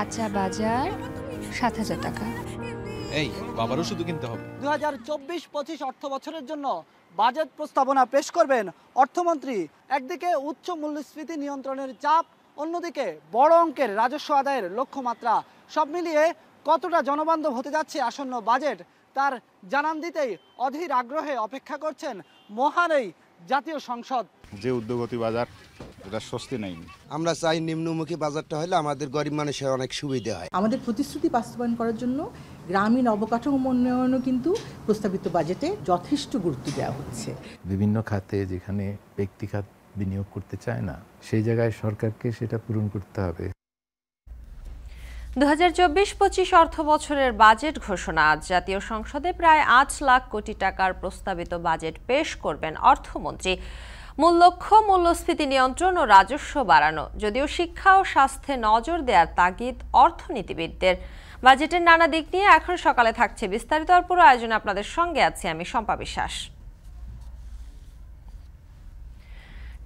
কাঁচা বাজার ৭,০০০ টাকা। এই বাবারও শুধু কিনতে হবে। 2024-25 অর্থ বছরের জন্য বাজেট প্রস্তাবনা পেশ করবেন অর্থমন্ত্রী। একদিকে উচ্চ মূল্যস্ফীতি নিয়ন্ত্রণের চাপ, অন্যদিকে বড় অঙ্কের রাজস্ব আদায়ের লক্ষ্যমাত্রা। সব মিলিয়ে কতটা জনবান্ধব হতে যাচ্ছে আসন্ন বাজেট, তার জানান দিতেই অধীর আগ্রহে অপেক্ষা করছেন মহান এই জাতীয় সংসদ। যে উদ্যোগতি বাজার, এটা স্বস্তি নেই। আমরা চাই নিম্নমুখী বাজারটা হলে আমাদের গরিব মানুষের অনেক সুবিধা হয়। আমাদের প্রতিশ্রুতি বাস্তবায়ন করার জন্য গ্রামীণ অবকাঠামো উন্নয়নও কিন্তু প্রস্তাবিত বাজেটে যথেষ্ট গুরুত্ব দেওয়া হচ্ছে। বিভিন্ন খাতে যেখানে ব্যক্তিখাত বিনিয়োগ করতে চায় না, সেই জায়গায় সরকারকে সেটা পূরণ করতে হবে। 2024-25 অর্থ বছরের বাজেট ঘোষণা। আজ জাতীয় সংসদে প্রায় 8 লাখ কোটি টাকার প্রস্তাবিত বাজেট পেশ করবেন অর্থমন্ত্রী। মূল লক্ষ্য মূল্যস্ফীতি নিয়ন্ত্রণ ও রাজস্ব বাড়ানো। যদিও শিক্ষা ও স্বাস্থ্যে নজর দেওয়ার তাগিদ অর্থনীতিবিদদের। বাজেটের নানা দিক নিয়ে এখন সকালে থাকছে বিস্তারিত। আর পুরো আয়োজনে আপনাদের সঙ্গে আছি আমি শম্পা বিশ্বাস।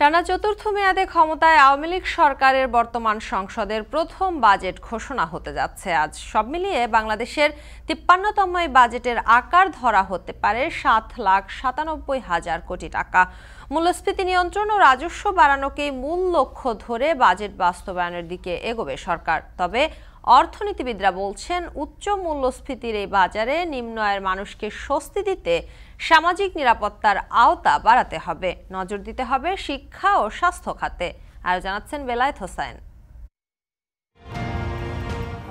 টানা চতুর্থ মেয়াদে ক্ষমতায় আওয়ামী লীগ সরকারের বর্তমান সংসদের প্রথম বাজেট ঘোষণা হতে যাচ্ছে আজ। সব মিলিয়ে বাংলাদেশের 53তম এই বাজেটের আকার ধরা হতে পারে 7,97,000 কোটি টাকা। মূল্যস্ফীতি নিয়ন্ত্রণ ও রাজস্ব বাড়ানোকে মূল লক্ষ্য ধরে বাজেট বাস্তবায়নের দিকে এগোবে সরকার। তবে অর্থনীতিবিদরা বলছেন, উচ্চ মূল্যস্ফীতির এই বাজারে নিম্ন আয়ের মানুষকে স্বস্তি দিতে সামাজিক নিরাপত্তার আওতা বাড়াতে হবে, নজর দিতে হবে শিক্ষা ও স্বাস্থ্য খাতে। আরো জানাচ্ছেন বেলায়েত হোসেন।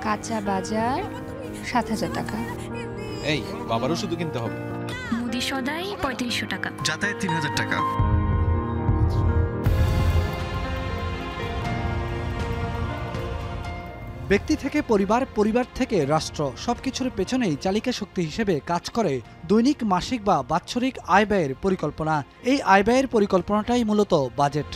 কাঁচা বাজার ৭,০০০ টাকা। এই বাবারও শুধু কিনতে হবে। মুদি সদাই ৩৫০০ টাকা। যাতায়াত ৩,০০০ টাকা। ব্যক্তি থেকে পরিবার, পরিবার থেকে রাষ্ট্র, সবকিছুর পেছনেই চালিকা শক্তি হিসেবে কাজ করে দৈনিক, মাসিক বা বাৎসরিক আয় ব্যয়ের পরিকল্পনা। এই আয় ব্যয়ের পরিকল্পনাটাই মূলত বাজেট।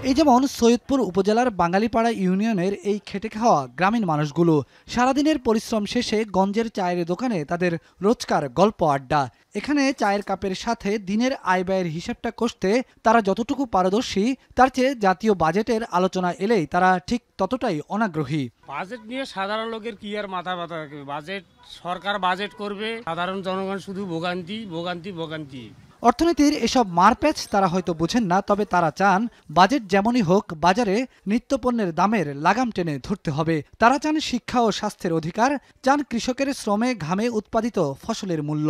এই যেমন সৈয়দপুর উপজেলার বাঙালিপাড়া ইউনিয়নের এই খেটে খাওয়া গ্রামীণ মানুষগুলো সারাদিনের পরিশ্রম শেষে গঞ্জের চায়ের দোকানে তাদের রোজকার গল্প আড্ডা। এখানে চায়ের কাপের সাথে দিনের আয় ব্যয়ের হিসাবটা কষতে তারা যতটুকু পারদর্শী, তার চেয়ে জাতীয় বাজেটের আলোচনা এলেই তারা ঠিক ততটাই অনাগ্রহী। বাজেট নিয়ে সাধারণ লোকের কি আর মাথা ব্যথা? বাজেট সরকার বাজেট করবে, সাধারণ জনগণ শুধু ভোগান্তি ভোগান্তি ভোগান্তি। অর্থনীতির এসব মারপ্যাচ তারা হয়তো বুঝেন না, তবে তারা চান বাজেট যেমনই হোক বাজারে নিত্যপণ্যের দামের লাগাম টেনে ধরতে হবে। তারা চান শিক্ষা ও স্বাস্থ্যের অধিকার, চান কৃষকের শ্রমে ঘামে উৎপাদিত ফসলের মূল্য।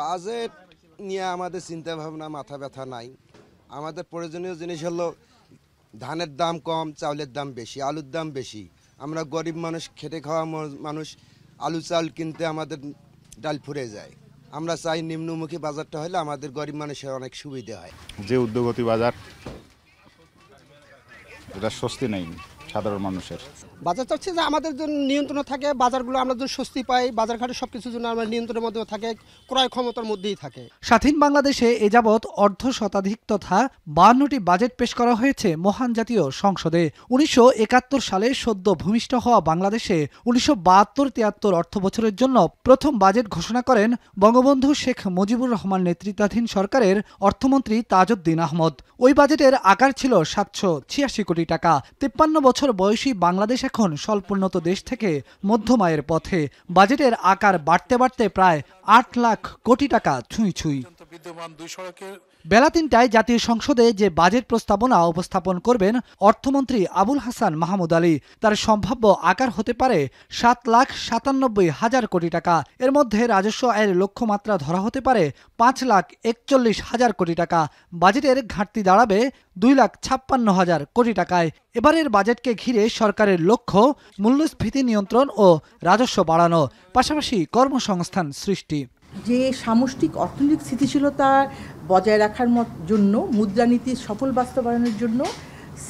বাজেট নিয়ে আমাদের চিন্তা ভাবনা, মাথা ব্যথা নাই। আমাদের প্রয়োজনীয় জিনিস হলো ধানের দাম কম, চাউলের দাম বেশি, আলুর দাম বেশি। আমরা গরিব মানুষ, খেটে খাওয়া মানুষ, আলু চাল কিনতে আমাদের ডাল ফুরে যায়। আমরা চাই নিম্নমুখী বাজারটা হলে আমাদের গরিব মানুষের অনেক সুবিধা হয়। যে উদ্যোগতি বাজার, এটা স্বস্তি নেই সাধারণ মানুষের। বাজার চাচ্ছে যে আমাদের জন্য নিয়ন্ত্রণে থাকে, বাজারগুলো আমরা যদি স্বস্তি পাই, বাজার ঘাটে সবকিছুর জন্য আমরা নিয়ন্ত্রণের মধ্যে থাকে, ক্রয় ক্ষমতার মধ্যেই থাকে। স্বাধীন বাংলাদেশে এ যাবৎ অর্ধ শতাধিক তথা 52টি বাজেট পেশ করা হয়েছে মহান জাতীয় সংসদে। 1971 সালে সদ্য ভূমিষ্ঠ হওয়া বাংলাদেশে 1972-73 অর্থ বছরের জন্য প্রথম বাজেট ঘোষণা করেন বঙ্গবন্ধু শেখ মুজিবুর রহমান নেতৃত্বাধীন সরকারের অর্থমন্ত্রী তাজউদ্দিন আহমদ। ওই বাজেটের আকার ছিল 786 কোটি টাকা। 53 বছর বয়সী বাংলাদেশ এখন স্বল্পোন্নত দেশ থেকে মধ্যম আয়ের পথে। বাজেটের আকার বাড়তে বাড়তে প্রায় 8 লাখ কোটি টাকা ছুঁই ছুঁই। বেলা 3টায় জাতীয় সংসদে যে বাজেট প্রস্তাবনা উপস্থাপন করবেন অর্থমন্ত্রী আবুল হাসান মাহমুদ আলী, তার সম্ভাব্য আকার হতে পারে 7,97,000 কোটি টাকা। এর মধ্যে রাজস্ব আয়ের লক্ষ্যমাত্রা ধরা হতে পারে 5,41,000 কোটি টাকা। বাজেটের ঘাটতি দাঁড়াবে 2,56,000 কোটি টাকায়। এবারের বাজেটকে ঘিরে সরকারের লক্ষ্য মূল্যস্ফীতি নিয়ন্ত্রণ ও রাজস্ব বাড়ানো, পাশাপাশি কর্মসংস্থান সৃষ্টি। যে সামষ্টিক অর্থনৈতিক স্থিতিশীলতা বজায় রাখার জন্য মুদ্রানীতির সফল বাস্তবায়নের জন্য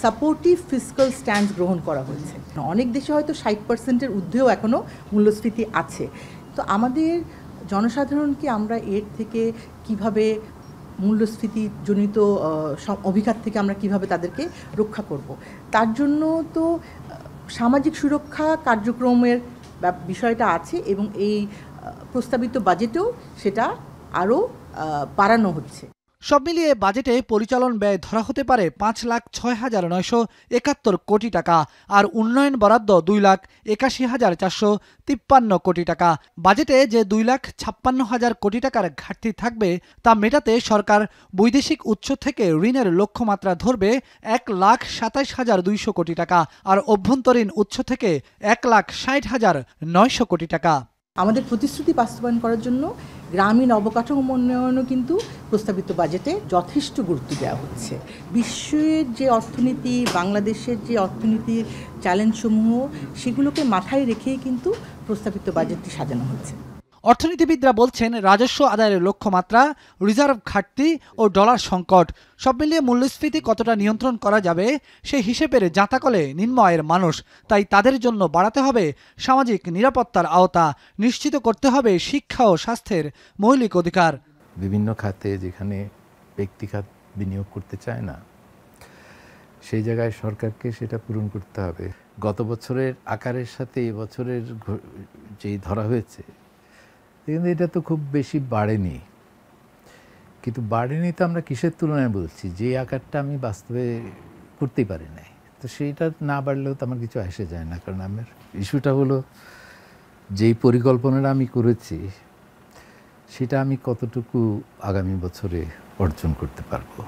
সাপোর্টিভ ফিসক্যাল স্ট্যান্স গ্রহণ করা হয়েছে। অনেক দেশে হয়তো 60%-এর ঊর্ধ্বেও এখনও মূল্যস্ফীতি আছে। তো আমাদের জনসাধারণকে আমরা এর থেকে কিভাবে মূল্যস্ফীতিজনিত অভিঘাত থেকে আমরা কিভাবে তাদেরকে রক্ষা করব, তার জন্য তো সামাজিক সুরক্ষা কার্যক্রমের বিষয়টা আছে এবং এই প্রস্তাবিত বাজেটেও সেটা আরও বাড়ানো হচ্ছে। সব মিলিয়ে বাজেটে পরিচালন ব্যয় ধরা হতে পারে ৫,৬,৯৭১ কোটি টাকা, আর উন্নয়ন বরাদ্দ ২,৮১,৪৫৩ কোটি টাকা। বাজেটে যে ২,৫৬,০০০ কোটি টাকার ঘাটতি থাকবে তা মেটাতে সরকার বৈদেশিক উৎস থেকে ঋণের লক্ষ্যমাত্রা ধরবে ১,২৭,২০০ কোটি টাকা, আর অভ্যন্তরীণ উৎস থেকে ১,৬০,৯০০ কোটি টাকা। আমাদের প্রতিশ্রুতি বাস্তবায়ন করার জন্য গ্রামীণ অবকাঠামো উন্নয়নও কিন্তু প্রস্তাবিত বাজেটে যথেষ্ট গুরুত্ব দেওয়া হচ্ছে। বিশ্বের যে অর্থনীতি, বাংলাদেশের যে অর্থনীতির চ্যালেঞ্জসমূহ, সেগুলোকে মাথায় রেখেই কিন্তু প্রস্তাবিত বাজেটটি সাজানো হচ্ছে। অর্থনীতিবিদরা বলছেন, রাজস্ব আদায়ের লক্ষ্যমাত্রা, রিজার্ভ ঘাটতি ও ডলার সংকট সব মিলিয়ে মূল্যস্ফীতি কতটা নিয়ন্ত্রণ করা যাবে সেই হিসেবের জাঁতাকলে নিম্ন আয়ের মানুষ। তাই তাদের জন্য বাড়াতে হবে সামাজিক নিরাপত্তার আওতা, নিশ্চিত করতে হবে শিক্ষা ও স্বাস্থ্যের মৌলিক অধিকার। বিভিন্ন খাতে যেখানে ব্যক্তিখাত বিনিয়োগ করতে চায় না, সেই জায়গায় সরকারকে সেটা পূরণ করতে হবে। গত বছরের আকারের সাথে এবছরের যেই ধরা হয়েছে, কিন্তু এটা তো খুব বেশি বাড়েনি। কিন্তু বাড়েনি তো আমরা কিসের তুলনায় বলছি? যে আকারটা আমি বাস্তবে করতেই পারি নাই, তো সেইটা না বাড়লেও তো আমার কিছু আসে যায় না। কারণ আমার ইস্যুটা হলো, যেই পরিকল্পনাটা আমি করেছি সেটা আমি কতটুকু আগামী বছরে অর্জন করতে পারবো।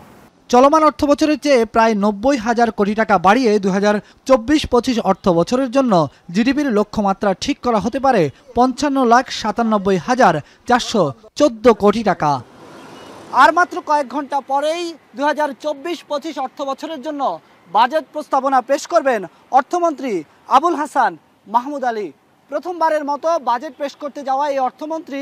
চলমান অর্থ বছরের চেয়ে প্রায় ৯০,০০০ কোটি টাকা বাড়িয়ে ২০২৪-২৫ অর্থ বছরের জন্য জিডিপির লক্ষ্যমাত্রা ঠিক করা হতে পারে ৫৫,৯৭,৪১৪ কোটি টাকা। আর মাত্র কয়েক ঘন্টা পরেই ২০২৪-২৫ অর্থ বছরের জন্য বাজেট প্রস্তাবনা পেশ করবেন অর্থমন্ত্রী আবুল হাসান মাহমুদ আলী। প্রথমবারের মতো বাজেট পেশ করতে যাওয়া এই অর্থমন্ত্রী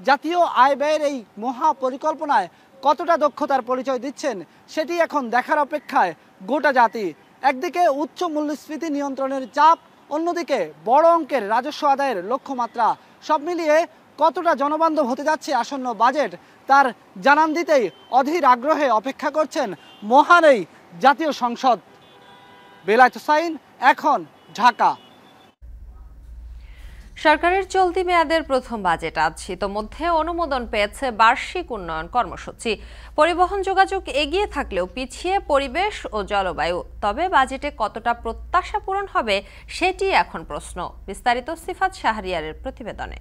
জাতীয় আয় ব্যয়ের এই মহা পরিকল্পনায় কতটা দক্ষতার পরিচয় দিচ্ছেন সেটি এখন দেখার অপেক্ষায় গোটা জাতি। একদিকে উচ্চ মূল্যস্ফীতি নিয়ন্ত্রণের চাপ, অন্যদিকে বড় অঙ্কের রাজস্ব আদায়ের লক্ষ্যমাত্রা, সব মিলিয়ে কতটা জনবান্ধব হতে যাচ্ছে আসন্ন বাজেট তার জানান দিতেই অধীর আগ্রহে অপেক্ষা করছেন মহান এই জাতীয় সংসদ। বেলায়েত হোসাইন, এখন, ঢাকা। সরকারের চলতি মেয়াদের প্রথম বাজেট আজ ইতোমধ্যে অনুমোদন পেয়েছে বার্ষিক উন্নয়ন কর্মসূচি। পরিবহন যোগাযোগ এগিয়ে থাকলেও পিছিয়ে পরিবেশ ও জলবায়ু। তবে বাজেটে কতটা প্রত্যাশা পূরণ হবে সেটি এখন প্রশ্ন। বিস্তারিত সিফাত শাহরিয়ারের প্রতিবেদনে।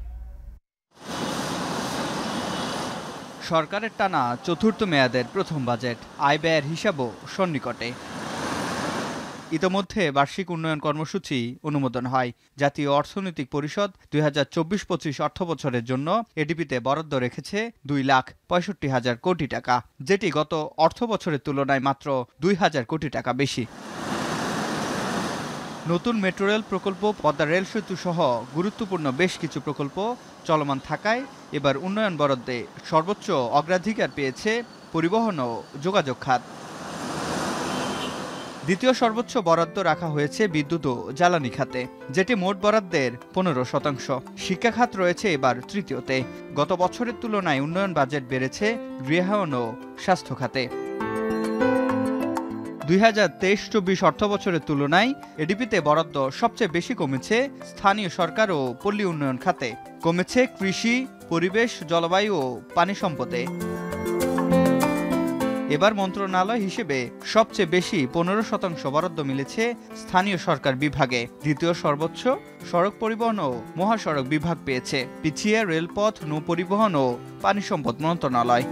সরকারের টানা চতুর্থ মেয়াদের প্রথম বাজেট, আয় ব্যয়ের হিসাবও সন্নিকটে। ইতোমধ্যে বার্ষিক উন্নয়ন কর্মসূচি অনুমোদন হয়। জাতীয় অর্থনৈতিক পরিষদ ২০২৪-২৫ অর্থবছরের জন্য এডিপিতে বরাদ্দ রেখেছে ২,৬৫,০০০ কোটি টাকা, যেটি গত অর্থবছরের তুলনায় মাত্র ২,০০০ কোটি টাকা বেশি। নতুন মেট্রো রেল প্রকল্প, পদ্মা রেল সেতু সহ গুরুত্বপূর্ণ বেশ কিছু প্রকল্প চলমান থাকায় এবার উন্নয়ন বরাদ্দে সর্বোচ্চ অগ্রাধিকার পেয়েছে পরিবহন ও যোগাযোগ খাত। দ্বিতীয় সর্বোচ্চ বরাদ্দ রাখা হয়েছে বিদ্যুৎ ও জ্বালানি খাতে, যেটি মোট বরাদ্দের ১৫%। শিক্ষা খাত রয়েছে এবার তৃতীয়তে। গত বছরের তুলনায় উন্নয়ন বাজেট বেড়েছে গৃহায়ন ও স্বাস্থ্য খাতে। ২০২৩-২৪ অর্থবছরের তুলনায় এডিপিতে বরাদ্দ সবচেয়ে বেশি কমেছে স্থানীয় সরকার ও পল্লী উন্নয়ন খাতে, কমেছে কৃষি, পরিবেশ, জলবায়ু ও পানি সম্পদে। এবার মন্ত্রণালয় হিসেবে সবচেয়ে বেশি ১৫% বরাদ্দ মিলেছে স্থানীয় সরকার বিভাগে। দ্বিতীয় সর্বোচ্চ সড়ক পরিবহন ও মহাসড়ক বিভাগ পেয়েছে, পিছিয়ে রেলপথ, নৌপরিবহন ও পানি সম্পদ মন্ত্রণালয়।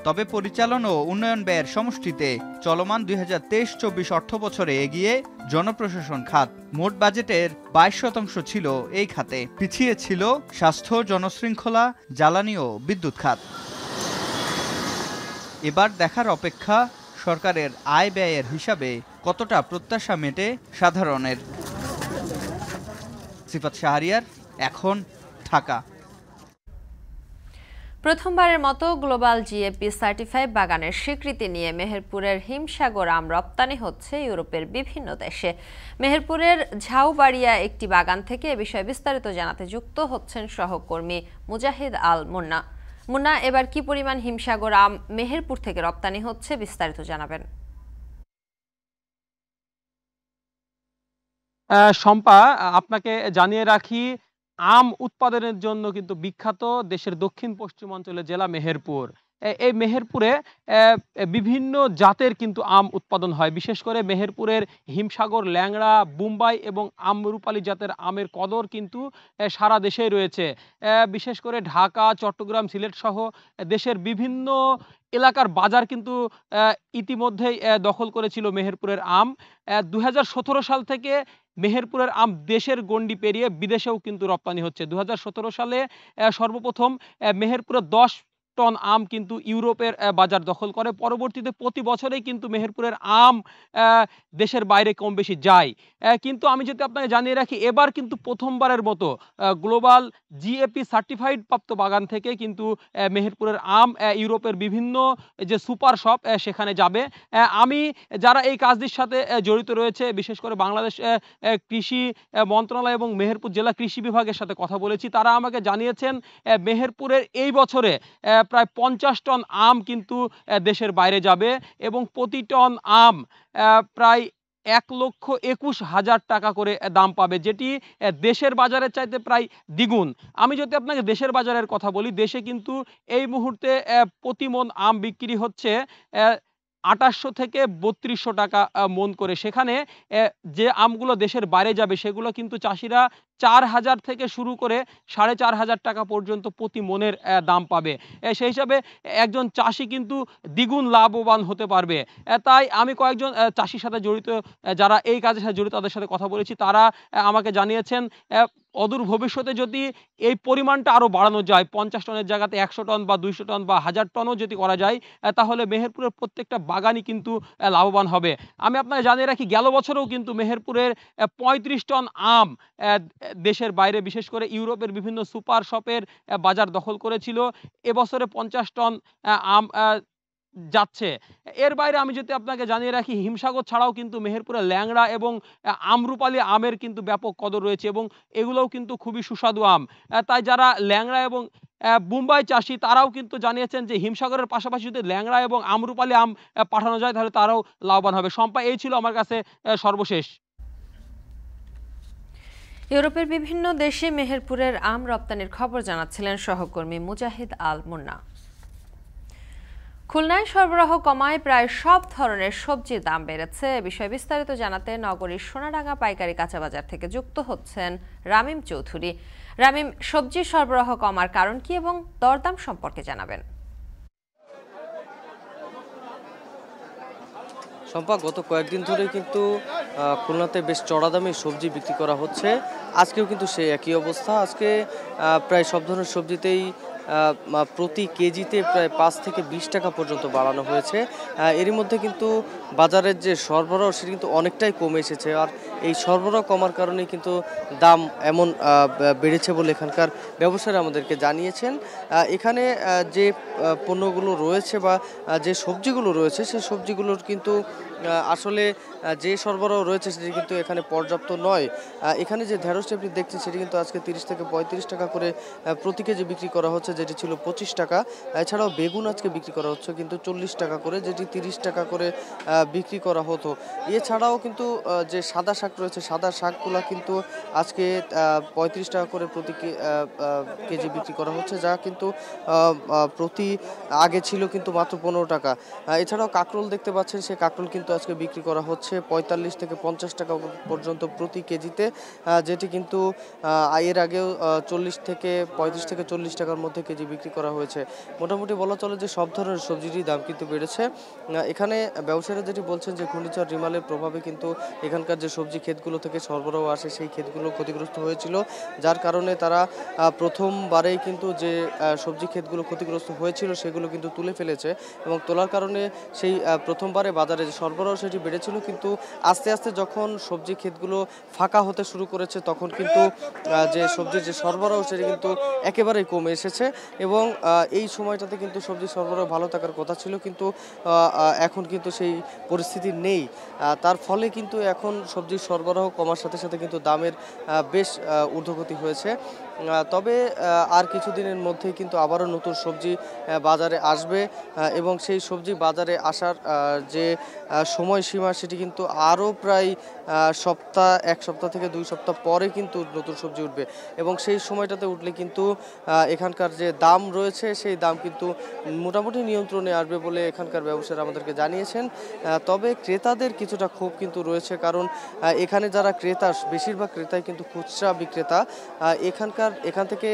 তবে পরিচালন ও উন্নয়ন ব্যয়ের সমষ্টিতে চলমান ২০২৩-২৪ অর্থবছরে এগিয়ে জনপ্রশাসন খাত। মোট বাজেটের ২২% ছিল এই খাতে, পিছিয়ে ছিল স্বাস্থ্য, জনশৃঙ্খলা, জ্বালানি ও বিদ্যুৎ খাত। এবার দেখার অপেক্ষা সরকারের আয় ব্যয়ের হিসাবে কতটা প্রত্যাশা মেটে সাধারণের। সিফাত শাহরিয়ার, এখন, ঢাকা। প্রথমবারের মতো গ্লোবাল জিএপি সার্টিফাইড বাগানের স্বীকৃতি নিয়ে মেহেরপুরের হিমসাগর আম রপ্তানি হচ্ছে ইউরোপের বিভিন্ন দেশে। মেহেরপুরের ঝাউবাড়িয়া একটি বাগান থেকে এ বিষয়ে বিস্তারিত জানাতে যুক্ত হচ্ছেন সহকর্মী মুজাহিদ আল মুন্না। মুন্না, এবার কি পরিমাণ হিমসাগর আম মেহেরপুর থেকে রপ্তানি হচ্ছে, বিস্তারিত জানাবেন। শম্পা, আপনাকে জানিয়ে রাখি, আম উৎপাদনের জন্য কিন্তু বিখ্যাত দেশের দক্ষিণ পশ্চিমাঞ্চলের জেলা মেহেরপুর। এই মেহেরপুরে বিভিন্ন জাতের কিন্তু আম উৎপাদন হয়। বিশেষ করে মেহেরপুরের হিমসাগর, ল্যাংড়া, বোম্বাই এবং আমরুপালি জাতের আমের কদর কিন্তু সারা দেশেই রয়েছে। বিশেষ করে ঢাকা, চট্টগ্রাম, সিলেট সহ দেশের বিভিন্ন এলাকার বাজার কিন্তু ইতিমধ্যেই দখল করেছিল মেহেরপুরের আম। 2017 সাল থেকে মেহেরপুরের আম দেশের গণ্ডি পেরিয়ে বিদেশেও কিন্তু রপ্তানি হচ্ছে। 2017 সালে সর্বপ্রথম মেহেরপুরের 10 টন আম কিন্তু ইউরোপের বাজার দখল করে। পরবর্তীতে প্রতি বছরেই কিন্তু মেহেরপুরের আম দেশের বাইরে কম বেশি যায়। কিন্তু আমি যদি আপনাকে জানিয়ে রাখি, এবার কিন্তু প্রথমবারের মতো গ্লোবাল জিএপি সার্টিফাইড প্রাপ্ত বাগান থেকে কিন্তু মেহেরপুরের আম ইউরোপের বিভিন্ন যে সুপার শপ সেখানে যাবে। আমি যারা এই কাজটির সাথে জড়িত রয়েছে, বিশেষ করে বাংলাদেশ কৃষি মন্ত্রণালয় এবং মেহেরপুর জেলা কৃষি বিভাগের সাথে কথা বলেছি। তারা আমাকে জানিয়েছেন মেহেরপুরের এই বছরে প্রায় 50 টন আম কিন্তু দেশের বাইরে যাবে এবং প্রতি টন আম প্রায় 1,21,000 টাকা করে দাম পাবে, যেটি দেশের বাজারের চাইতে প্রায় দ্বিগুণ। আমি যদি আপনাকে দেশের বাজারের কথা বলি, দেশে কিন্তু এই মুহূর্তে প্রতি মন আম বিক্রি হচ্ছে 2800 থেকে 3200 টাকা মন করে। সেখানে যে আমগুলো দেশের বাইরে যাবে সেগুলো কিন্তু চাষিরা 4000 থেকে শুরু করে 4500 টাকা পর্যন্ত প্রতি মনের দাম পাবে। সেই হিসাবে একজন চাষি কিন্তু দ্বিগুণ লাভবান হতে পারবে। তাই আমি কয়েকজন চাষির সাথে জড়িত, যারা এই কাজের সাথে জড়িত, তাদের সাথে কথা বলেছি। তারা আমাকে জানিয়েছেন অদূর ভবিষ্যতে যদি এই পরিমাণটা আরও বাড়ানো যায়, 50 টনের জায়গাতে 100 টন বা 200 টন বা 1000 টনও যদি করা যায়, তাহলে মেহেরপুরের প্রত্যেকটা বাগানই কিন্তু লাভবান হবে। আমি আপনাকে জানিয়ে রাখি, গেল বছরেও কিন্তু মেহেরপুরের 35 টন আম দেশের বাইরে, বিশেষ করে ইউরোপের বিভিন্ন সুপার শপের বাজার দখল করেছিল। এবছরে 50 টন আম যাচ্ছে। এর বাইরে আমি যদি আপনাকে জানিয়ে রাখি, হিমসাগর ছাড়াও কিন্তু মেহেরপুরে ল্যাংড়া এবং আমরুপালি আমের কিন্তু ব্যাপক কদর রয়েছে এবং এগুলোও কিন্তু খুবই সুস্বাদু আম। তাই যারা ল্যাংড়া এবং বোম্বাই চাষি, তারাও কিন্তু জানিয়েছেন যে হিমসাগরের পাশাপাশি যদি ল্যাংড়া এবং আমরুপালি আম পাঠানো যায় তাহলে তারাও লাভবান হবে। শম্পা, এই ছিল আমার কাছে সর্বশেষ। ইউরোপের বিভিন্ন দেশে মেহেরপুরের আম রপ্তানির খবর জানাচ্ছিলেন সহকর্মী মুজাহিদ আল মুন্না। খুলনায় সরবরাহ কমায় প্রায় সব ধরনের সবজির দাম বেড়েছে। এ বিষয়ে বিস্তারিত জানাতে নগরীর সোনাডাঙ্গা পাইকারি কাঁচা বাজার থেকে যুক্ত হচ্ছেন রামিম চৌধুরী। রামিম, সবজির সরবরাহ কমার কারণ কি এবং দরদাম সম্পর্কে জানাবেন। শম্পা, গত কয়েকদিন ধরে কিন্তু খুলনাতে বেশ চড়া দামে সবজি বিক্রি করা হচ্ছে। আজকেও কিন্তু সেই একই অবস্থা। আজকে প্রায় সব ধরনের সবজিতেই প্রতি কেজিতে প্রায় 5 থেকে 20 টাকা পর্যন্ত বাড়ানো হয়েছে। এরই মধ্যে কিন্তু বাজারের যে সরবরাহ সেটা কিন্তু অনেকটাই কমে এসেছে। আর এই সরবরাহ কমার কারণে কিন্তু দাম এমন বেড়েছে বলে এখানকার ব্যবসায়ীরা আমাদেরকে জানিয়েছেন। এখানে যে পণ্যগুলো রয়েছে বা যে সবজিগুলো রয়েছে, সেই সবজিগুলোর কিন্তু আসলে যে সরবরাহ রয়েছে সেটি কিন্তু এখানে পর্যাপ্ত নয়। এখানে যে ঢেঁড়সটি আপনি দেখছেন সেটি কিন্তু আজকে 30 থেকে 35 টাকা করে প্রতি কেজি বিক্রি করা হচ্ছে, যেটি ছিল 25 টাকা। এছাড়াও বেগুন আজকে বিক্রি করা হচ্ছে কিন্তু 40 টাকা করে, যেটি 30 টাকা করে বিক্রি করা হতো। এছাড়াও কিন্তু যে সাদা শাক রয়েছে, সাদা শাকগুলো কিন্তু আজকে 35 টাকা করে প্রতি কেজি বিক্রি করা হচ্ছে, যা কিন্তু আগে ছিল কিন্তু মাত্র 15 টাকা। এছাড়াও কাঁকরোল দেখতে পাচ্ছেন, সেই কাঁকরোল কিন্তু আজকে বিক্রি করা হচ্ছে 45 থেকে 50 টাকা পর্যন্ত প্রতি কেজিতে, যেটি কিন্তু এর আগেও 35 থেকে 40 টাকার মধ্যে কেজি বিক্রি করা হয়েছে। মোটামুটি বলা চলে যে সব ধরনের সবজিরই দাম কিন্তু বেড়েছে। এখানে ব্যবসায়ীরা যেটি বলছেন যে ঘূর্ণিঝড় রিমালের প্রভাবে কিন্তু এখানকার যে সবজি ক্ষেতগুলো থেকে সরবরাহ আসে সেই ক্ষেতগুলো ক্ষতিগ্রস্ত হয়েছিল, যার কারণে তারা প্রথমবারেই কিন্তু যে সবজি ক্ষেতগুলো ক্ষতিগ্রস্ত হয়েছিল সেগুলো কিন্তু তুলে ফেলেছে এবং তোলার কারণে সেই প্রথমবারে বাজারে যে সরবরাহ সেটি বেড়েছিল, কিন্তু আস্তে আস্তে যখন সবজি ক্ষেতগুলো ফাঁকা হতে শুরু করেছে তখন কিন্তু যে সবজির যে সরবরাহ সেটি কিন্তু একেবারেই কমে এসেছে এবং এই সময়টাতে কিন্তু সবজি সরবরাহ ভালো থাকার কথা ছিল, কিন্তু এখন কিন্তু সেই পরিস্থিতি নেই। তার ফলে কিন্তু এখন সবজির সরবরাহ কমার সাথে সাথে কিন্তু দামের বেশ ঊর্ধ্বগতি হয়েছে। তবে আর কিছুদিনের মধ্যেই কিন্তু আবারও নতুন সবজি বাজারে আসবে এবং সেই সবজি বাজারে আসার যে সময়সীমা সেটি কিন্তু আরও প্রায় এক সপ্তাহ থেকে 2 সপ্তাহ পরে কিন্তু নতুন সবজি উঠবে এবং সেই সময়টাতে উঠলে কিন্তু এখানকার যে দাম রয়েছে সেই দাম কিন্তু মোটামুটি নিয়ন্ত্রণে আসবে বলে এখানকার ব্যবসায়ীরা আমাদেরকে জানিয়েছেন। তবে ক্রেতাদের কিছুটা ক্ষোভ কিন্তু রয়েছে, কারণ এখানে যারা ক্রেতা, বেশিরভাগ ক্রেতাই কিন্তু খুচরা বিক্রেতা, এখান থেকে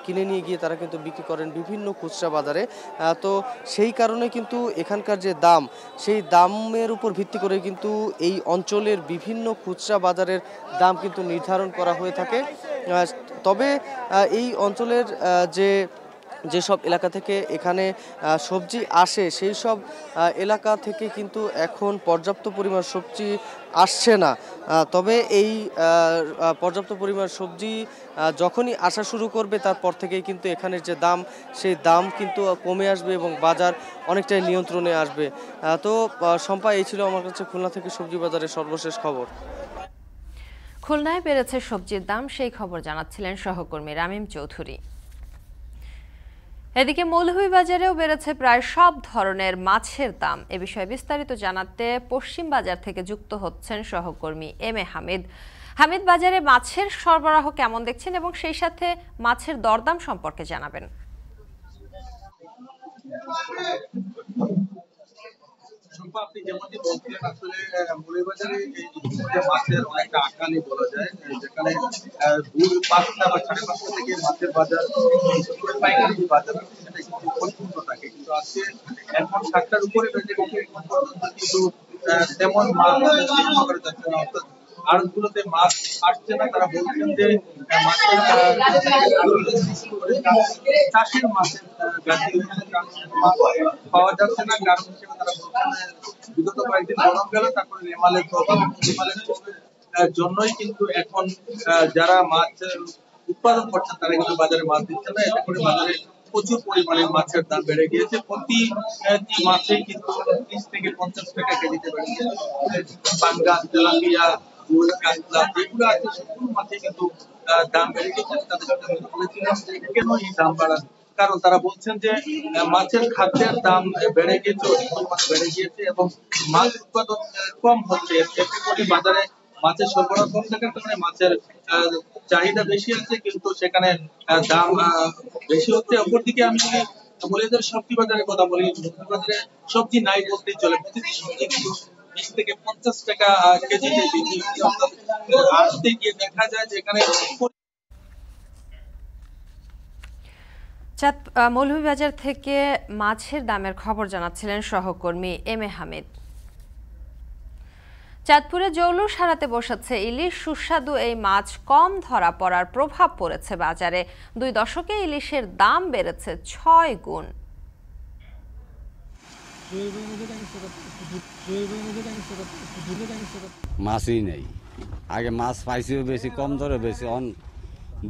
কিনে নিয়ে গিয়ে তারা কিন্তু বিক্রি করেন বিভিন্ন খুচরা বাজারে। তো সেই কারণে কিন্তু এখানকার যে দাম, সেই দামের উপর ভিত্তি করে কিন্তু এই অঞ্চলের বিভিন্ন খুচরা বাজারের দাম কিন্তু নির্ধারণ করা হয়ে থাকে। তবে এই অঞ্চলের যেসব এলাকা থেকে এখানে সবজি আসে সেই সব এলাকা থেকে কিন্তু এখন পর্যাপ্ত পরিমাণ সবজি আসছে না। তবে এই পর্যাপ্ত পরিমাণ সবজি যখনই আসা শুরু করবে তারপর থেকেই কিন্তু এখানের যে দাম, সেই দাম কিন্তু কমে আসবে এবং বাজার অনেকটাই নিয়ন্ত্রণে আসবে। তো শম্পা, এই ছিল আমার কাছে খুলনা থেকে সবজি বাজারের সর্বশেষ খবর। খুলনায় বেড়েছে সবজির দাম, সেই খবর জানাচ্ছিলেন সহকর্মী রামিম চৌধুরী। এদিকে মৌলভীবাজারেও বেড়েছে প্রায় সব ধরনের মাছের দাম। এ বিষয়ে বিস্তারিত জানাতে পশ্চিম বাজার থেকে যুক্ত হচ্ছেন সহকর্মী এম এ হামিদ। হামিদ, বাজারে মাছের সরবরাহ কেমন দেখছেন এবং সেই সাথে মাছের দরদাম সম্পর্কে জানাবেন। আপনি যেমনটি বলছিলেন, আসলে মৌলভীবাজারে মাছের অনেকটা আকালি বলা যায়, যেখানে 5টা বা 5:30 থেকে মাছের বাজার, পাইকারি বাজার সেটা কিন্তু পর্যন্ত থাকে, কিন্তু আজকে এখন 7টার উপরে বেজে গেছে, এখন পর্যন্ত কিন্তু তেমন মাছ করা যাচ্ছে না। অর্থাৎ আড়তগুলোতে মাছ আসছে না। তারা বলছেন যে মাছের চাষের মাছের পাওয়া যাচ্ছে না। কারণ হিসেবে তারা বলছেন বিগত কয়েকদিন গরম গেল, তারপরে রেমালের প্রভাব, জন্যই কিন্তু এখন যারা মাছ উৎপাদন করছেন তারা কিন্তু বাজারে মাছ দিচ্ছে না। এতে করে বাজারে প্রচুর পরিমাণে মাছের দাম বেড়ে গিয়েছে। প্রতি মাছে কিন্তু 30 থেকে 50 টাকা কেজিতে বেড়ে গিয়েছে। পাঙ্গাস, তেলাপিয়া, কাতলা যেগুলো আছে সবগুলো মাছে কিন্তু দাম বেড়ে গিয়েছে। তাদের সাথে বলেছিলাম যে কেন এই দাম বাড়ানো, কারণ তারা বলছেন যে মাছের খাদ্যের দাম বেড়ে গিয়েছে, অধিক পরিমাণে বেড়ে গিয়েছে এবং মাছ উৎপাদন কম হচ্ছে। এতে করে বাজারে মাছের সরবরাহ কম থাকার কারণে মাছের চাহিদা বেশি আছে, কিন্তু সেখানে দাম বেশি হচ্ছে। অপরদিকে আমি যদি মৌলভীবাজার সবজি বাজারের কথা বলি, বাজারে সবজি নাই বলতেই চলে। প্রতিটি সবজি কিন্তু 20 থেকে 50 টাকা কেজিতে বিক্রি হচ্ছে। আসতে গিয়ে দেখা যায় যে এখানে মৌলভীবাজার থেকে মাছের দামের খবর জানাচ্ছিলেন সহকর্মী এম এ হামিদ। চাঁদপুরে জৌলুস হারাতে বসেছে ইলিশ। সুস্বাদু এই মাছ কম ধরা পড়ার প্রভাব পড়েছে বাজারে। 2 দশকে ইলিশের দাম বেড়েছে 6 গুণ। মাছই নেই, আগে মাছ পাইছিও বেশি, কম দরে বেশি।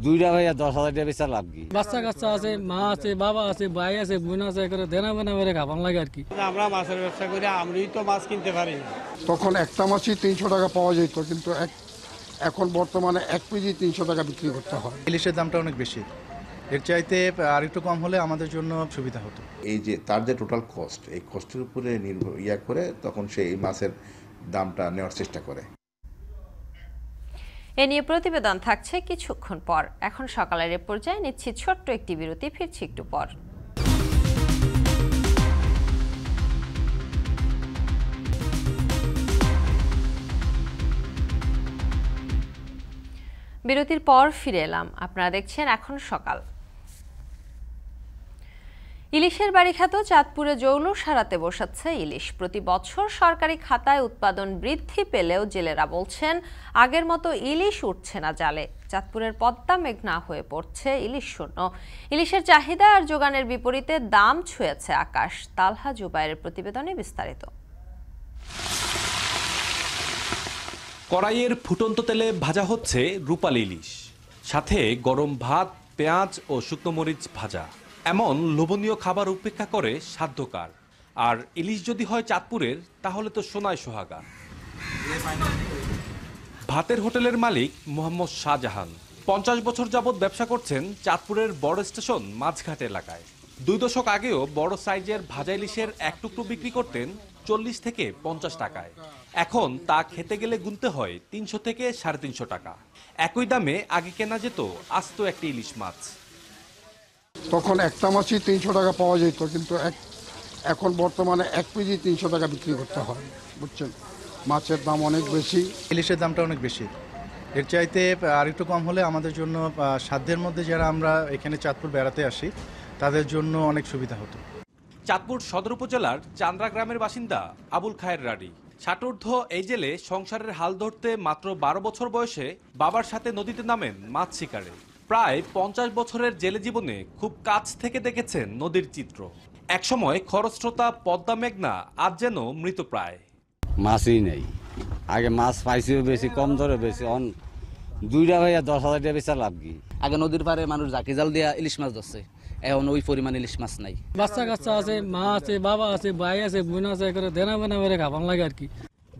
দুইটা ভাইয়া 10,000 টাকা বেচা লাভ কি? বাচ্চা কাচ্চা আছে, মা আছে, বাবা আছে, ভাই আছে, বোন আছে, করে দেনা বেনা করে খাবার লাগে আর কি। আমরা মাছের ব্যবসা করি, আমরাই তো মাছ কিনতে পারি। তখন একটা মাছই 300 টাকা পাওয়া যেত, কিন্তু এখন বর্তমানে 1 কেজি 300 টাকা বিক্রি করতে হয়। ইলিশের দামটা অনেক বেশি, এর চাইতে আর একটু কম হলে আমাদের জন্য সুবিধা হতো। এই যে তার যে টোটাল কস্ট, এই কস্টের উপরে নির্ভর করে তখন সে এই মাছের দামটা নেওয়ার চেষ্টা করে। এ নিয়ে প্রতিবেদন থাকছে কিছুক্ষণ পর। এখন সকালের এ পর্যায়ে নিচ্ছি ছোট্ট একটি বিরতি, ফিরছি একটু পর। বিরতির পর ফিরে এলাম। আপনারা দেখছেন এখন সকাল। ইলিশের বাড়ি খ্যাত চাঁদপুরে জৌলুস হারাতে বসাচ্ছে ইলিশ। প্রতি বছর সরকারি খাতায় উৎপাদন বৃদ্ধি পেলেও জেলেরা বলছেন আগের মতো ইলিশ উঠছে না জালে। চাঁদপুরের পদ্মা মেঘনা হয়ে পড়ছে ইলিশ শূন্য। ইলিশের চাহিদা আর যোগানের বিপরীতে দাম ছুঁয়েছে আকাশ। তালহা জুবাইরের প্রতিবেদনে বিস্তারিত। কড়াইয়ের ফুটন্ত তেলে ভাজা হচ্ছে রূপালী ইলিশ, সাথে গরম ভাত, পেঁয়াজ ও শুকনো মরিচ ভাজা। এমন লোভনীয় খাবার উপেক্ষা করে সাধ্যকার। আর ইলিশ যদি হয় চাঁদপুরের, তাহলে তো সোনায় সোহাগা। ভাতের হোটেলের মালিক মোহাম্মদ শাহজাহান 50 বছর যাবৎ ব্যবসা করছেন চাঁদপুরের বড় স্টেশন মাঝঘাট এলাকায়। 2 দশক আগেও বড় সাইজের ভাজা ইলিশের এক টুকরো বিক্রি করতেন 40 থেকে 50 টাকায়। এখন তা খেতে গেলে গুনতে হয় 300 থেকে 350 টাকা। একই দামে আগে কেনা যেত আস্ত একটি ইলিশ মাছ। তখন একটা মাছই 300 টাকা পাওয়া যেত, কিন্তু এখন বর্তমানে 1 কেজি 300 টাকা বিক্রি করতে হয়, বুঝছেন। মাছের দাম অনেক বেশি, ইলিশের দামটা অনেক বেশি। এর চাইতে আর একটু কম হলে আমাদের জন্য সাধ্যের মধ্যে যারা আমরা এখানে চাঁদপুর বেড়াতে আসি তাদের জন্য অনেক সুবিধা হতো। চাঁদপুর সদর উপজেলার চান্দ্রা গ্রামের বাসিন্দা আবুল খায়ের রাডি। ষাটোর্ধ্ব এই জেলে সংসারের হাল ধরতে মাত্র 12 বছর বয়সে বাবার সাথে নদীতে নামেন মাছ শিকারে। প্রায় 50 বছরের জেলে জীবনে খুব কাছ থেকে দেখেছেন নদীর চিত্র। একসময় খরস্রোতা পদ্মা মেঘনা আজ যেন মৃতপ্রায়। মাছই নেই, আগে মাছ পাইছিও বেশি, কম দরে বেশি। দুইটা ভাইয়া 10,000 টাকা বেচা লাভ কি? আগে নদীর পারে মানুষ জাকি জাল দিয়া ইলিশ মাছ ধরছে, এখন ওই পরিমাণ ইলিশ মাছ নাই। বাচ্চা কাচ্চা আছে, মা আছে, বাবা আছে, ভাই আছে, বোন আছে, করে দেনা বেনা করে খাবার লাগে আর কি।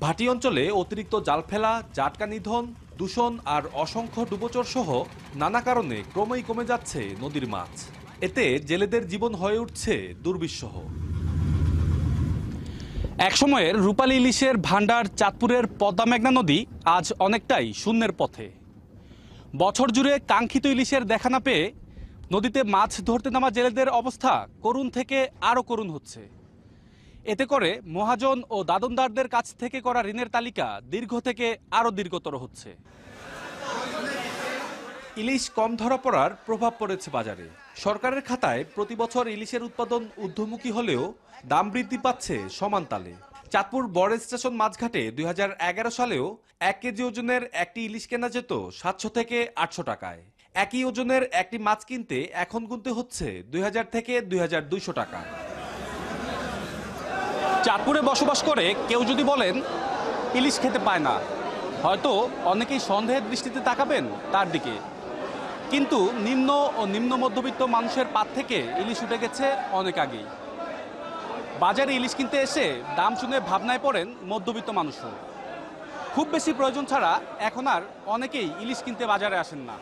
ভাটি অঞ্চলে অতিরিক্ত জাল ফেলা, জাটকা নিধন, দূষণ আর অসংখ্য ডুবোচর সহ নানা কারণে ক্রমেই কমে যাচ্ছে নদীর মাছ। এতে জেলেদের জীবন হয়ে উঠছে দুর্বিষহ। একসময়ের রূপালী ইলিশের ভান্ডার চাঁদপুরের পদ্মা মেঘনা নদী আজ অনেকটাই শূন্যের পথে। বছর জুড়ে কাঙ্ক্ষিত ইলিশের দেখা না পেয়ে নদীতে মাছ ধরতে নামা জেলেদের অবস্থা করুণ থেকে আরও করুণ হচ্ছে। এতে করে মহাজন ও দাদনদারদের কাছ থেকে করা ঋণের তালিকা দীর্ঘ থেকে আরও দীর্ঘতর হচ্ছে। ইলিশ কম ধরা পড়ার প্রভাব পড়েছে বাজারে। সরকারের খাতায় প্রতি বছর ইলিশের উৎপাদন ঊর্ধ্বমুখী হলেও দাম বৃদ্ধি পাচ্ছে সমান তালে। চাঁদপুর বড় স্টেশন মাঝঘাটে 2011 সালেও 1 কেজি ওজনের একটি ইলিশ কেনা যেত 700 থেকে 800 টাকায়। একই ওজনের একটি মাছ কিনতে এখন গুনতে হচ্ছে 2000 থেকে 2200 টাকা। চাঁদপুরে বসবাস করে কেউ যদি বলেন ইলিশ খেতে পায় না, হয়তো অনেকেই সন্দেহের দৃষ্টিতে তাকাবেন তার দিকে। কিন্তু নিম্ন ও নিম্ন মধ্যবিত্ত মানুষের পাত থেকে ইলিশ উঠে গেছে অনেক আগেই। বাজারে ইলিশ কিনতে এসে দাম শুনে ভাবনায় পড়েন মধ্যবিত্ত মানুষও। খুব বেশি প্রয়োজন ছাড়া এখন আর অনেকেই ইলিশ কিনতে বাজারে আসেন না।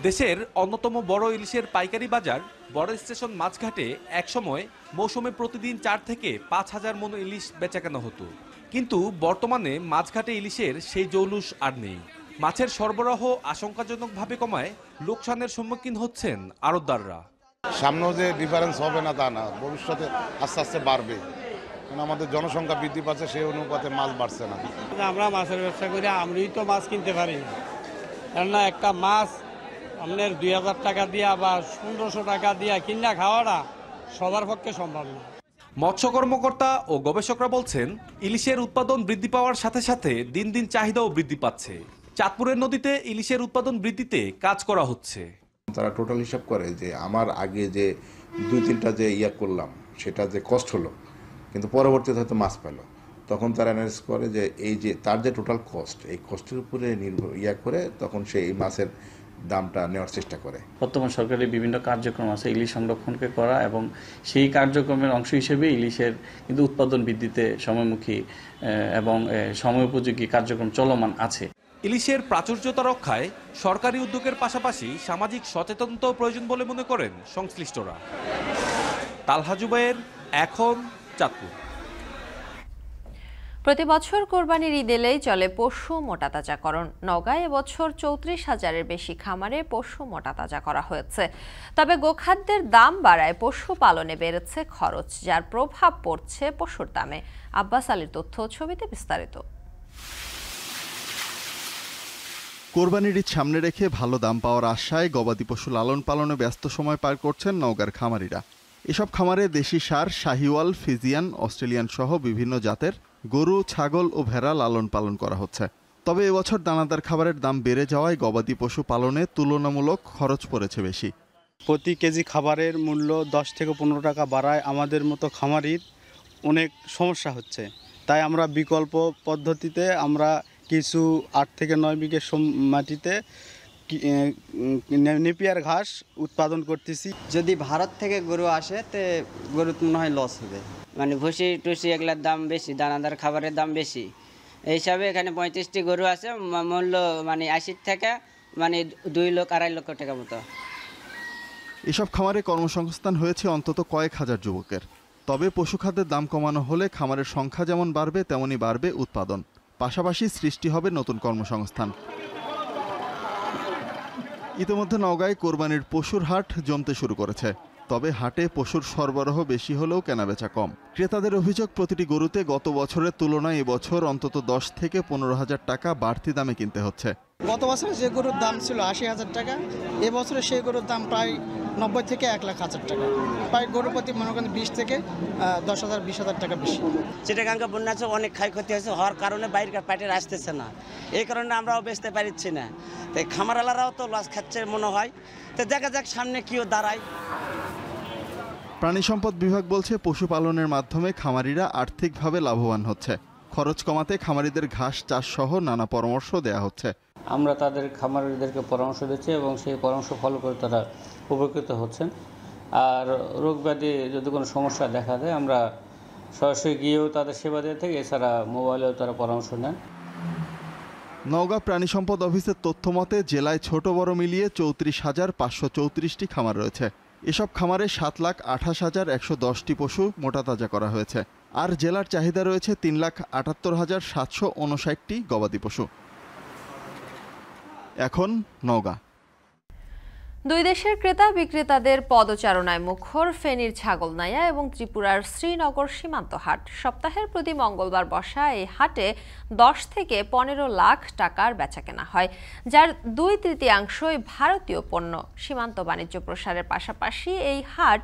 দেশের অন্যতম বড় ইলিশের পাইকারি বাজার বড় স্টেশন মাঝঘাটে একসময় মৌসুমে প্রতিদিন 4 থেকে 5,000 মণ ইলিশ বেচাকেনা হতো। কিন্তু বর্তমানে মাঝঘাটে ইলিশের সেই জৌলুস আর নেই। মাছের সরবরাহ আশঙ্কাজনকভাবে কমায় লোকসানের সম্মুখীন হচ্ছেন আড়তদাররা। সামনেও যে ডিফারেন্স হবে না তা না, ভবিষ্যতে আস্তে আস্তে বাড়বে, কারণ আমাদের জনসংখ্যা বৃদ্ধি পাচ্ছে, সেই অনুপাতে মাছ বাড়ছে না। আমরা মাছের ব্যবসা করি, আমরাই তো মাছ কিনতে পারি না, কেননা একটা মাছ আপনার 2000 টাকা দিয়া বা 1500 টাকা দিয়া কিনা খাওয়াটা সবার পক্ষে সম্ভব না। মৎস্য কর্মকর্তা ও গবেষকরা বলছেন ইলিশের উৎপাদন বৃদ্ধি পাওয়ার সাথে সাথে দিন দিন চাহিদাও বৃদ্ধি পাচ্ছে। চাঁদপুরের নদীতে ইলিশের উৎপাদন বৃদ্ধিতে কাজ করা হচ্ছে। তারা টোটাল হিসাব করে যে আমার আগে যে 2-3টা যে করলাম সেটা যে কষ্ট হলো, কিন্তু পরবর্তীতে হয়তো মাছ পেল, তখন তারা অ্যানালাইজ করে যে এই যে তার যে টোটাল কস্ট, এই কস্টের উপরে নির্ভর করে তখন সে এই মাছের দামটা নেওয়ার চেষ্টা করে। বর্তমান সরকারের বিভিন্ন কার্যক্রম আছে ইলিশ সংরক্ষণকে করা, এবং সেই কার্যক্রমের অংশ হিসেবে ইলিশের কিন্তু উৎপাদন বৃদ্ধিতে সময়মুখী এবং সময়োপযোগী কার্যক্রম চলমান আছে। ইলিশের প্রাচুর্যতা রক্ষায় সরকারি উদ্যোগের পাশাপাশি সামাজিক সচেতনতাও প্রয়োজন বলে মনে করেন সংশ্লিষ্টরা। তালহা জুবায়ের, এখন, চাঁদপুর। প্রতি বছর কোরবানির ঈদ এলেই চলে পশু মোটাতাজাকরণ। নওগাঁয় এবছর 34,000-এর বেশি খামারে পশু মোটাতাজা করা হয়েছে। তবে গোখাদ্যের দাম বাড়ায় পশু পালনে বেড়েছে খরচ, যার প্রভাব পড়ছে পশুর দামে। আব্বাস আলীর তথ্য, ছবিতে বিস্তারিত। কোরবানির ঈদ সামনে রেখে ভালো দাম পাওয়ার আশায় গবাদি পশু লালন পালনে ব্যস্ত সময় পার করছেন নওগাঁর খামারিরা। এসব খামারে দেশি ষাঁড়, শাহিওয়াল, ফিজিয়ান, অস্ট্রেলিয়ান সহ বিভিন্ন জাতের গরু, ছাগল ও ভেড়া লালন পালন করা হচ্ছে। তবে এবছর দানাদার খাবারের দাম বেড়ে যাওয়ায় গবাদি পশু পালনে তুলনামূলক খরচ পড়েছে বেশি। প্রতি কেজি খাবারের মূল্য 10 থেকে 15 টাকা বাড়ায় আমাদের মতো খামারির অনেক সমস্যা হচ্ছে। তাই আমরা বিকল্প পদ্ধতিতে আমরা কিছু 8 থেকে 9 বিঘে মাটিতে নেপিয়ার ঘাস উৎপাদন করতেছি। যদি ভারত থেকে গরু আসে তে গরু মনে হয় লস হবে, মানে ভুসি টুসি এগুলোর দাম বেশি, দানাদার খাবারের দাম বেশি, এই হিসাবে এখানে 35টি গরু আছে, মূল্য মানে 80 থেকে মানে 2-2.5 লক্ষ টাকা মতো। এসব খামারে কর্মসংস্থান হয়েছে অন্তত কয়েক হাজার যুবকের। তবে পশুখাদ্যের দাম কমানো হলে খামারের সংখ্যা যেমন বাড়বে তেমনই বাড়বে উৎপাদন, পাশাপাশি সৃষ্টি হবে নতুন কর্মসংস্থান। ইতিমধ্যে নওগাঁয় কোরবানির পশুর হাট জমতে শুরু করেছে। তবে হাটে পশুর সরবরাহ বেশি হলেও কেনাবেচা কম। ক্রেতাদের অভিযোগ, প্রতিটি গরুতে গত বছরের তুলনায় এবছর অন্তত 10 থেকে 15,000 টাকা বাড়তি দামে কিনতে হচ্ছে। গত বছরে যে গরুর দাম ছিল 80,000 টাকা, এবছরে সেই গরুর দাম প্রায় 90 থেকে 1,00,000 টাকা। প্রায় গরুর প্রতি মনে করেন 20 থেকে 10,000-20,000 টাকা বেশি। চিটাগাঙ্গা বন্যাতে অনেক ক্ষয়ক্ষতি হয়েছে, হওয়ার কারণে বাইরের পাইটের আসতেছে না, এই কারণে আমরাও বেচতে পারছি না। তাই খামারওয়ালারাও তো লস খাচ্ছে মনে হয়। তো দেখা যাক সামনে কিও দাঁড়ায়। প্রাণী সম্পদ বিভাগ বলছে, পশুপালনের মাধ্যমে খামারিরা আর্থিকভাবে লাভবান হচ্ছে। খরচ কমাতে খামারিদের ঘাস চাষ সহ নানা পরামর্শ দেয়া হচ্ছে। আমরা তাদের খামারিদেরকে পরামর্শ দিচ্ছি এবং সেই পরামর্শ ফলো করে তারা উপকৃত হচ্ছেন। আর রোগ ব্যাধি যদি কোনো সমস্যা দেখা দেয় আমরা সরাসরি গিয়েও তাদের সেবা দিয়ে থাকি, এছাড়া মোবাইলেও তারা পরামর্শ নেন। নওগাঁ প্রাণী সম্পদ অফিসের তথ্য মতে জেলায় ছোট বড় মিলিয়ে 34,534টি খামার রয়েছে। এসব খামারে 7,28,110টি পশু মোটাতাজা করা হয়েছে। আর জেলার চাহিদা রয়েছে 3,78,759টি গবাদি পশু। এখন নওগাঁ। দুই দেশের ক্রেতা বিক্রেতাদের পদচারণায় মুখর ফেনীর ছাগলনাইয়া এবং ত্রিপুরার শ্রীনগর সীমান্ত হাট। সপ্তাহের প্রতি মঙ্গলবার বসা এই হাটে 10 থেকে 15 লাখ টাকার বেচাকেনা হয়, যার 2/3 ভারতীয় পণ্য। সীমান্ত বাণিজ্য প্রসারের পাশাপাশি এই হাট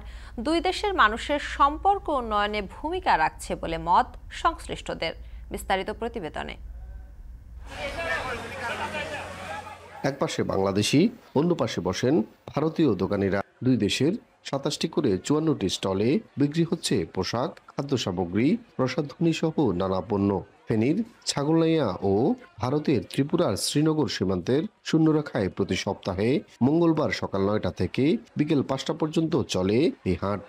দুই দেশের মানুষের সম্পর্ক উন্নয়নে ভূমিকা রাখছে বলে মত সংশ্লিষ্টদের। বিস্তারিত প্রতিবেদনে। এক পাশে বাংলাদেশি, অন্য পাশে বসেন ভারতীয় দোকানিরা। দুই দেশের 27টি করে 54টি স্টলে বিক্রি হচ্ছে পোশাক, খাদ্য সামগ্রী, প্রসাধনী সহ নানা পণ্য। ফেনীর ছাগলনাইয়া ও ভারতের ত্রিপুরার শ্রীনগর সীমান্তের শূন্যরেখায় প্রতি সপ্তাহে মঙ্গলবার সকাল 9টা থেকে বিকেল 5টা পর্যন্ত চলে এই হাট।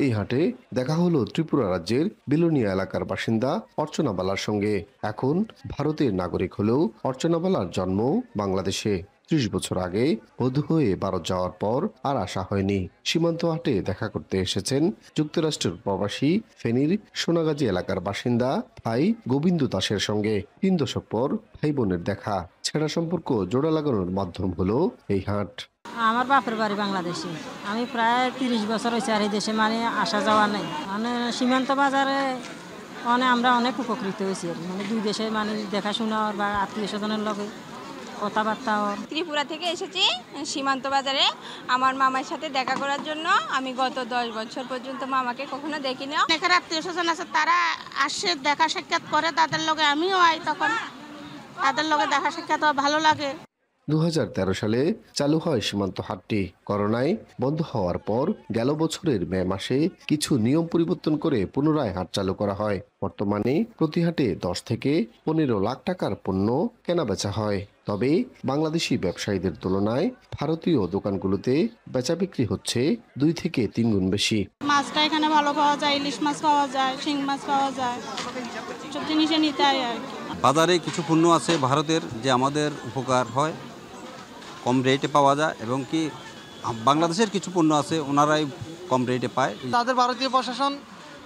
এই হাটে দেখা হলো ত্রিপুরা রাজ্যের বিলোনিয়া এলাকার বাসিন্দা অর্চনা বালার সঙ্গে। এখন ভারতের নাগরিক হলেও অর্চনা বালার জন্ম বাংলাদেশে। 30 বছর আগে বধূ হয়ে ভারত যাওয়ার পর আর আসা হয়নি। সীমান্ত হাটে দেখা করতে এসেছেন যুক্তরাষ্ট্রের প্রবাসী ফেনীর সোনাগাজী এলাকার বাসিন্দা ভাই গোবিন্দ দাসের সঙ্গে। 3 দশক পর ভাই বোনের দেখা, ছেঁড়া সম্পর্ক জোড়া লাগানোর মাধ্যম হলো এই হাট। আমার বাপের বাড়ি বাংলাদেশে, আমি প্রায় 30 বছর হয়েছে আর এই দেশে মানে আসা যাওয়া নেই। মানে সীমান্ত বাজারে আমরা অনেক উপকৃত হয়েছি, মানে দুই দেশে মানে দেখাশোনা বা আত্মীয় স্বজনের লগে কথাবার্তা। ত্রিপুরা থেকে এসেছি সীমান্ত বাজারে আমার মামার সাথে দেখা করার জন্য। আমি গত 10 বছর পর্যন্ত মামাকে কখনো দেখিনি। এখানে আত্মীয় স্বজন আছে, তারা আসে দেখা সাক্ষাৎ করে, তাদের লগে আমিও আই, তখন তাদের লগে দেখা সাক্ষাৎ ভালো লাগে। 2013 সালে চালু হয় সীমান্ত হাটটি। করোনায় বন্ধ হওয়ার পর গেল বছরের মে মাসে কিছু নিয়ম পরিবর্তন করে পুনরায় হাট চালু করা হয়। বর্তমানে প্রতি হাটে 10 থেকে 15 লাখ টাকার পণ্য কেনাবেচা হয়। তবে বাংলাদেশি ব্যবসায়ীদের তুলনায় ভারতীয় দোকানগুলোতে বেচা বিক্রি হচ্ছে 2 থেকে 3 গুণ বেশি। মাছটা এখানে ভালো পাওয়া যায়, ইলিশ মাছ পাওয়া যায়, শিং মাছ পাওয়া যায়, সব জিনিসে নিতে হয় আর কি। বাজারে কিছু পণ্য আছে ভারতের যে আমাদের উপকার হয়, কম রেটে পাওয়া যায়, এবং কি বাংলাদেশের কিছু পণ্য আছে ওনারাই কম রেটে পায়। তাদের ভারতীয় প্রশাসন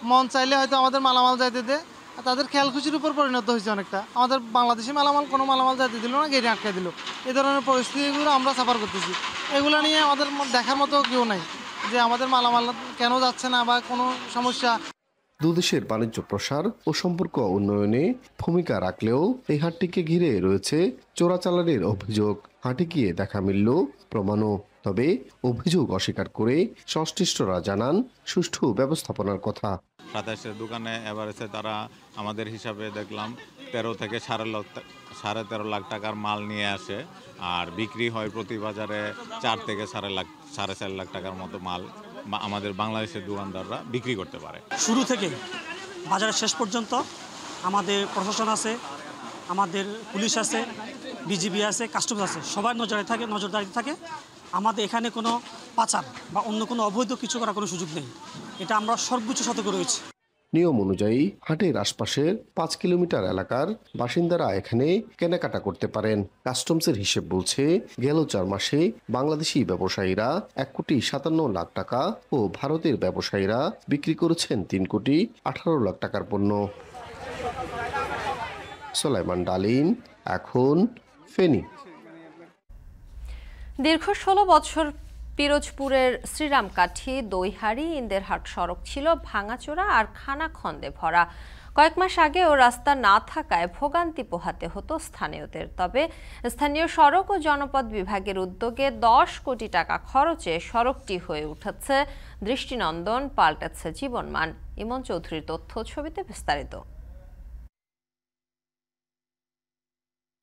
মন চাইলে হয়তো আমাদের মালামাল যাইতে দেয়, তাদের খেয়াল খুশির উপর পরিণত হয়েছে অনেকটা। আমাদের বাংলাদেশি কোনো মালামাল যাইতে দিল না, গেটে আটকে দিল। এই ধরনের পরিস্থিতিগুলো আমরা সাফার করতেছি। এগুলো নিয়ে আমাদের দেখার মতো কেউ নাই যে আমাদের মালামাল কেন যাচ্ছে না বা কোনো সমস্যা। দুদেশের বাণিজ্য প্রসার ও সম্পর্ক উন্নয়নে ভূমিকা রাখলেও এই হাটটিকে ঘিরে রয়েছে চোরাচালানের অভিযোগ। হাটে গিয়ে দেখা মিলল প্রমাণও। তবে অভিযোগ অস্বীকার করে সংশ্লিষ্টরা জানান সুষ্ঠু ব্যবস্থাপনার কথা। 27 দোকানে এভারেজে তারা আমাদের হিসাবে দেখলাম 13 থেকে 13.5 লাখ টাকার মাল নিয়ে আসে, আর বিক্রি হয় প্রতি বাজারে 4 থেকে 4.5 লাখ টাকার মতো মাল আমাদের বাংলাদেশের দোকানদাররা বিক্রি করতে পারে। শুরু থেকে বাজারের শেষ পর্যন্ত আমাদের প্রশাসন আছে, আমাদের পুলিশ আছে, বিজিবি আছে, কাস্টমস আছে, সবার নজরদারিতে থাকে। আমাদের এখানে কোনো পাচার বা অন্য কোনো অবৈধ কিছু করার কোনো সুযোগ নেই। এটা আমরা সর্বোচ্চ সতর্ক রয়েছি। নিয়ম অনুযায়ী হাটের আশপাশের 5 কিলোমিটার এলাকার বাসিন্দারা এখানে কেনাকাটা করতে পারেন। কাস্টমসের হিসেব বলছে গেল 4 মাসে বাংলাদেশি ব্যবসায়ীরা 1,57,00,000 টাকা ও ভারতের ব্যবসায়ীরা বিক্রি করেছেন 3,18,00,000 টাকার পণ্য। সোলাইমান ডালিম, এখন ফেনী। দীর্ঘ 16 বছর পিরোজপুরের শ্রীরামকাঠি দইহারি ইন্দেরহাট সড়ক ছিল ভাঙাচোরা আর খানাখন্দে ভরা। কয়েক মাস আগেও রাস্তা না থাকায় ভোগান্তি পোহাতে হতো স্থানীয়দের। তবে স্থানীয় সড়ক ও জনপদ বিভাগের উদ্যোগে 10 কোটি টাকা খরচে সড়কটি হয়ে উঠেছে দৃষ্টিনন্দন, পাল্টেছে জীবনমান। ইমন চৌধুরীর তথ্য, ছবিতে বিস্তারিত।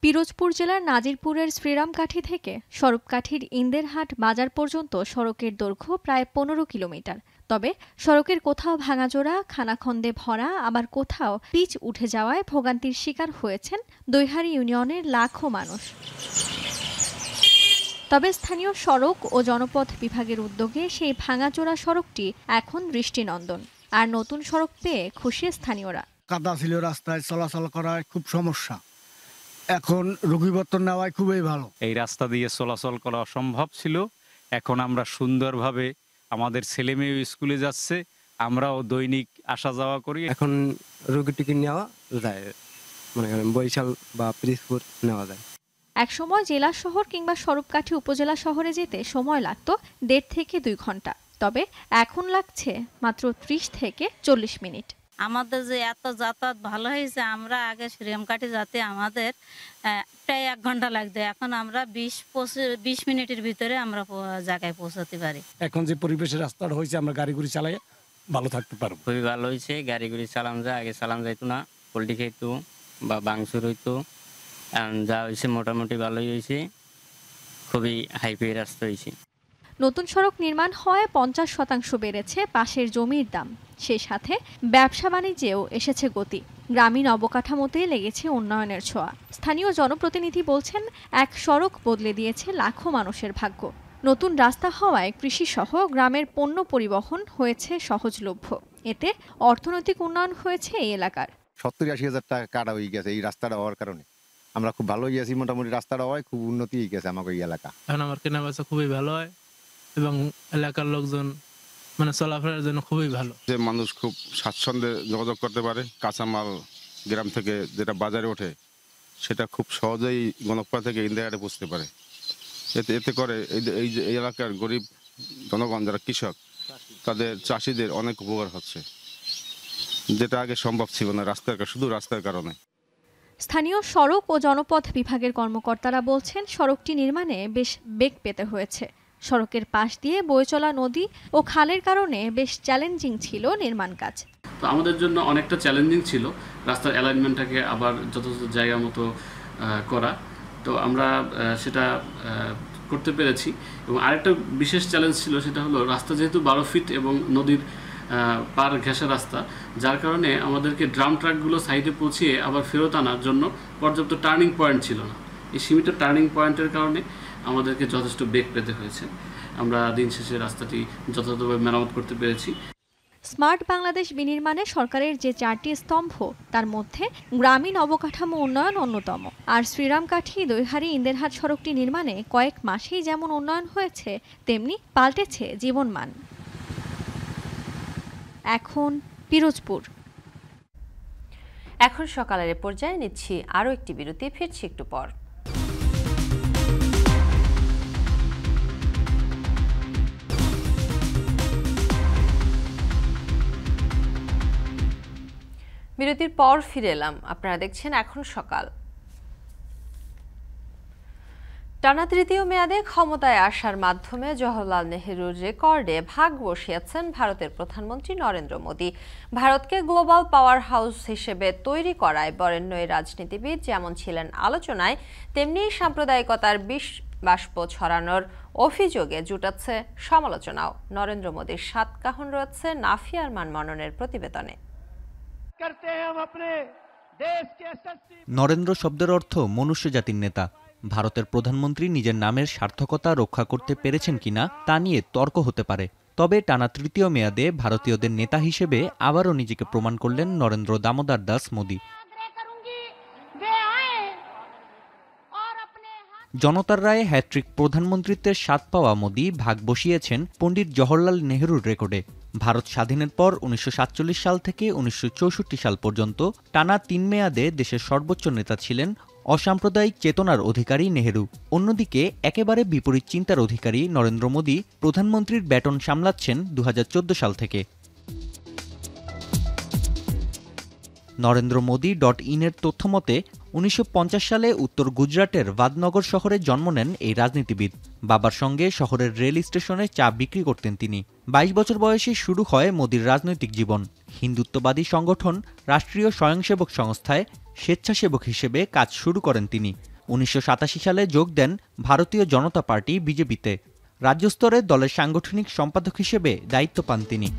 পিরোজপুর জেলার নাজিরপুরের শ্রীরামকাঠি থেকে স্বরূপকাঠির ইন্দেরহাট বাজার পর্যন্ত সড়কের দৈর্ঘ্য প্রায় 15 কিলোমিটার। তবে সড়কের কোথাও ভাঙাচোরা, খানাখন্দে ভরা, আবার কোথাও পিচ উঠে যাওয়ায় ভোগান্তির শিকার হয়েছেন দইহারি ইউনিয়নের লাখো মানুষ। তবে স্থানীয় সড়ক ও জনপথ বিভাগের উদ্যোগে সেই ভাঙাচোরা সড়কটি এখন দৃষ্টিনন্দন। আর নতুন সড়ক পেয়ে খুশি স্থানীয়রা। কাদা ছিল, রাস্তায় চলাচল করার খুব সমস্যা, এখন রোগীবর্তন নেওয়ায় খুবই ভালো। এই রাস্তা দিয়ে চলাচল করা অসম্ভব ছিল, এখন আমরা সুন্দরভাবে আমাদের ছেলে মেয়ে স্কুলে যাচ্ছে, আমরাও দৈনিক আসা যাওয়া করি। এখন রোগী টিকিট নেওয়া যায়, মনে করেন বরিশাল বা পিরোজপুর নেওয়া যায়। একসময় জেলা শহর কিংবা স্বরূপকাঠি উপজেলা শহরে যেতে সময় লাগতো 1.5 থেকে 2 ঘন্টা। তবে এখন লাগছে মাত্র 30 থেকে 40 মিনিট। আমাদের যে এত যাতায়াত ভালো হয়েছে, আমরা আগে শ্রীরামকাঠি যেতে আমাদের প্রায় 1 ঘন্টা লাগতো, এখন আমরা 20 মিনিটের ভিতরে আমরা জায়গায় পৌঁছাতে পারি। এখন যে পরিবেশের রাস্তাটা হয়েছে, আমরা গাড়ি গুড়ি চালাই ভালো থাকতে পারবো। খুবই ভালো হয়েছে, গাড়ি গুড়ি চালান যায়, আগে চালান যাইতো না, পোল্ট্রি খাইতো বা বাংসুর হইতো, যা হয়েছে মোটামুটি ভালোই হয়েছে, খুবই হাইপে রাস্তা হয়েছে। নতুন সড়ক নির্মাণ হওয়ায় 50% বেড়েছে পাশের জমির দাম। সেই সাথে ব্যবসা বাণিজ্যেও এসেছে গতি। গ্রামীণ অবকাঠামোতে লেগেছে উন্নয়নের ছোঁয়া। স্থানীয় জনপ্রতিনিধি বলছেন, এক সড়ক বদলে দিয়েছে লাখো মানুষের ভাগ্য। নতুন রাস্তা হওয়ায় কৃষিসহ গ্রামের পণ্য পরিবহন হয়েছে সহজলভ্য। এতে অর্থনৈতিক উন্নয়ন হয়েছে এই এলাকার। 70-80 হাজার টাকা কাটা হয়ে গেছে এই রাস্তাটা হওয়ার কারণে। আমরা খুব ভালো হয়ে গেছি, মোটামুটি রাস্তাটা হয় খুব উন্নতি হয়ে গেছে আমাকে এই এলাকা। এখন আমার কেনাবেচা খুবই ভালো হয় এবং এলাকার লোকজন মানে চলাফেরার জন্য খুবই ভালো। যে মানুষ খুব স্বাচ্ছন্দ্যে যোগাযোগ করতে পারে, কাঁচামাল গ্রাম থেকে যেটা বাজারে ওঠে সেটা খুব সহজেই গণকপাড়া থেকে ইন্দিরাহাটে পৌঁছতে পারে। এতে করে এই এলাকার গরিব জনগণ যারা কৃষক, তাদের চাষিদের অনেক উপকার হচ্ছে, যেটা আগে সম্ভব ছিল না শুধু রাস্তার কারণে। স্থানীয় সড়ক ও জনপথ বিভাগের কর্মকর্তারা বলছেন, সড়কটি নির্মাণে বেশ বেগ পেতে হয়েছে। সড়কের পাশ দিয়ে বয়ে চলা নদী ও খালের কারণে বেশ চ্যালেঞ্জিং ছিল নির্মাণ কাজ। তো আমাদের জন্য অনেকটা চ্যালেঞ্জিং ছিল রাস্তার অ্যালাইনমেন্টটাকে আবার যথাযথ জায়গা মতো করা। তো আমরা সেটা করতে পেরেছি। এবং আরেকটা বিশেষ চ্যালেঞ্জ ছিল, সেটা হলো রাস্তা যেহেতু 12 ফিট এবং নদীর পার ঘেঁষা রাস্তা, যার কারণে আমাদেরকে ড্রাম ট্রাকগুলো সাইডে পৌঁছিয়ে আবার ফেরত আনার জন্য পর্যাপ্ত টার্নিং পয়েন্ট ছিল না। এই সীমিত টার্নিং পয়েন্টের কারণে আমাদেরকে যথেষ্ট বেগ পেতে হয়েছে। আমরা দিন শেষে রাস্তাটি যথাযথভাবে মেরামত করতে পেরেছি। স্মার্ট বাংলাদেশ বিনির্মাণে সরকারের যে 4টি স্তম্ভ, তার মধ্যে গ্রামীণ অবকাঠামো উন্নয়ন অন্যতম। আর শ্রীরামকাঠি দইহারি ইন্দেরহাট সড়কটি নির্মাণে কয়েক মাসেই যেমন উন্নয়ন হয়েছে, তেমনি পাল্টেছে জীবনমান। এখন পিরোজপুর। এখন সকালের পর্যায়ে নিচ্ছি আরও একটি বিরতি, ফিরছি একটু পর। বিরতির পর ফিরে এলাম। আপনারা দেখছেন এখন সকাল। টানা তৃতীয় মেয়াদে ক্ষমতায় আসার মাধ্যমে জওহরলাল নেহরুর রেকর্ডে ভাগ বসিয়েছেন ভারতের প্রধানমন্ত্রী নরেন্দ্র মোদী। ভারতকে গ্লোবাল পাওয়ার হাউস হিসেবে তৈরি করায় বরেণ্য এই রাজনীতিবিদ যেমন ছিলেন আলোচনায়, তেমনি সাম্প্রদায়িকতার বিষ বাষ্প ছড়ানোর অভিযোগে জুটাচ্ছে সমালোচনাও। নরেন্দ্র মোদীর সাতকাহন রয়েছে নাফিয়া আরমান মননের প্রতিবেদনে। নরেন্দ্র শব্দের অর্থ মনুষ্য জাতির নেতা। ভারতের প্রধানমন্ত্রী নিজের নামের সার্থকতা রক্ষা করতে পেরেছেন কিনা তা নিয়ে তর্ক হতে পারে। তবে টানা তৃতীয় মেয়াদে ভারতীয়দের নেতা হিসেবে আবারও নিজেকে প্রমাণ করলেন নরেন্দ্র দামোদর দাস মোদী। জনতার রায়ে হ্যাট্রিক প্রধানমন্ত্রিত্বের স্বাদ পাওয়া মোদী ভাগ বসিয়েছেন পণ্ডিত জওহরলাল নেহরুর রেকর্ডে। ভারত স্বাধীনের পর 1947 সাল থেকে 1964 সাল পর্যন্ত টানা 3 মেয়াদে দেশের সর্বোচ্চ নেতা ছিলেন অসাম্প্রদায়িক চেতনার অধিকারী নেহরু। অন্যদিকে একেবারে বিপরীত চিন্তার অধিকারী নরেন্দ্র মোদী প্রধানমন্ত্রীর ব্যাটন সামলাচ্ছেন 2014 সাল থেকে। নরেন্দ্রমোদী.in এর তথ্যমতে 1950 সালে উত্তর গুজরাটের ভাদনগর শহরে জন্ম নেন এই রাজনীতিবিদ। বাবার সঙ্গে শহরের রেল স্টেশনে চা বিক্রি করতেন তিনি। 22 বছর বয়সে শুরু হয় মোদীর রাজনৈতিক জীবন। হিন্দুত্ববাদী সংগঠন রাষ্ট্রীয় স্বয়ংসেবক সংস্থায় স্বেচ্ছাসেবক হিসেবে কাজ শুরু করেন তিনি। 1987 সালে যোগ দেন ভারতীয় জনতা পার্টি বিজেপিতে। রাজ্য স্তরে দলের সাংগঠনিক সম্পাদক হিসেবে দায়িত্ব পান তিনি।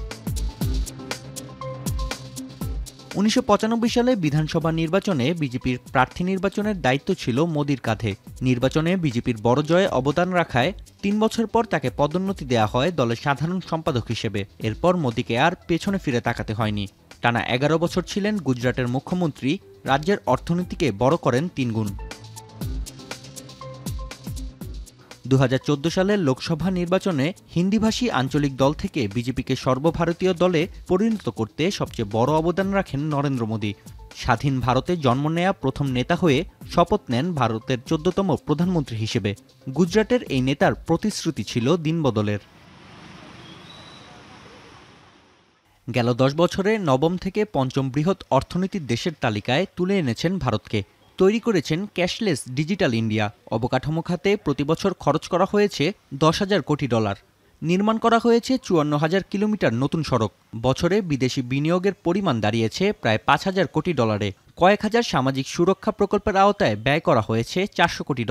1995 সালে বিধানসভা নির্বাচনে বিজেপির প্রার্থী নির্বাচনের দায়িত্ব ছিল মোদীর কাঁধে। নির্বাচনে বিজেপির বড় জয়ে অবদান রাখায় 3 বছর পর তাকে পদোন্নতি দেয়া হয় দলের সাধারণ সম্পাদক হিসেবে। এরপর মোদীকে আর পেছনে ফিরে তাকাতে হয়নি। টানা 11 বছর ছিলেন গুজরাটের মুখ্যমন্ত্রী, রাজ্যের অর্থনীতিকে বড় করেন 3 গুণ। 2014 সালের লোকসভা নির্বাচনে হিন্দিভাষী আঞ্চলিক দল থেকে বিজেপিকে সর্বভারতীয় দলে পরিণত করতে সবচেয়ে বড় অবদান রাখেন নরেন্দ্র মোদী। স্বাধীন ভারতে জন্ম নেয়া প্রথম নেতা হয়ে শপথ নেন ভারতের 14তম প্রধানমন্ত্রী হিসেবে। গুজরাটের এই নেতার প্রতিশ্রুতি ছিল দিনবদলের। গেল 10 বছরে নবম থেকে পঞ্চম বৃহৎ অর্থনীতির দেশের তালিকায় তুলে এনেছেন ভারতকে। তৈরি করেছেন ক্যাশলেস ডিজিটাল ইন্ডিয়া। অবকাঠামো খাতে প্রতিবছর খরচ করা হয়েছে $10,000 কোটি। নির্মাণ করা হয়েছে 54,000 কিলোমিটার নতুন সড়ক। বছরে বিদেশি বিনিয়োগের পরিমাণ দাঁড়িয়েছে প্রায় $5,000 কোটি। কয়েক হাজার সামাজিক সুরক্ষা প্রকল্পের আওতায় ব্যয় করা হয়েছে $400 কোটি।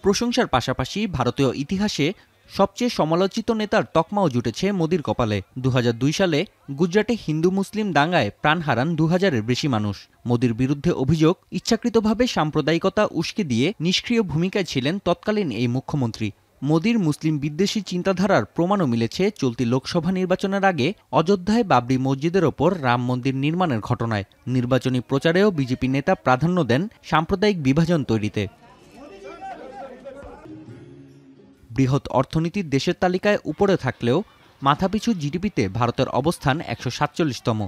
প্রশংসার পাশাপাশি ভারতীয় ইতিহাসে সবচেয়ে সমালোচিত নেতার তকমাও জুটেছে মোদীর কপালে। 2002 সালে গুজরাটে হিন্দু মুসলিম দাঙ্গায় প্রাণ হারান 2000-এর বেশি মানুষ। মোদীর বিরুদ্ধে অভিযোগ, ইচ্ছাকৃতভাবে সাম্প্রদায়িকতা উস্কে দিয়ে নিষ্ক্রিয় ভূমিকায় ছিলেন তৎকালীন এই মুখ্যমন্ত্রী। মোদীর মুসলিম বিদ্বেষী চিন্তাধারার প্রমাণও মিলেছে চলতি লোকসভা নির্বাচনের আগে অযোধ্যায় বাবরি মসজিদের ওপর রাম মন্দির নির্মাণের ঘটনায়। নির্বাচনী প্রচারেও বিজেপি নেতা প্রাধান্য দেন সাম্প্রদায়িক বিভাজন তৈরিতে। বৃহৎ অর্থনীতির দেশের তালিকায় উপরে থাকলেও মাথাপিছু জিডিপিতে ভারতের অবস্থান 147তম।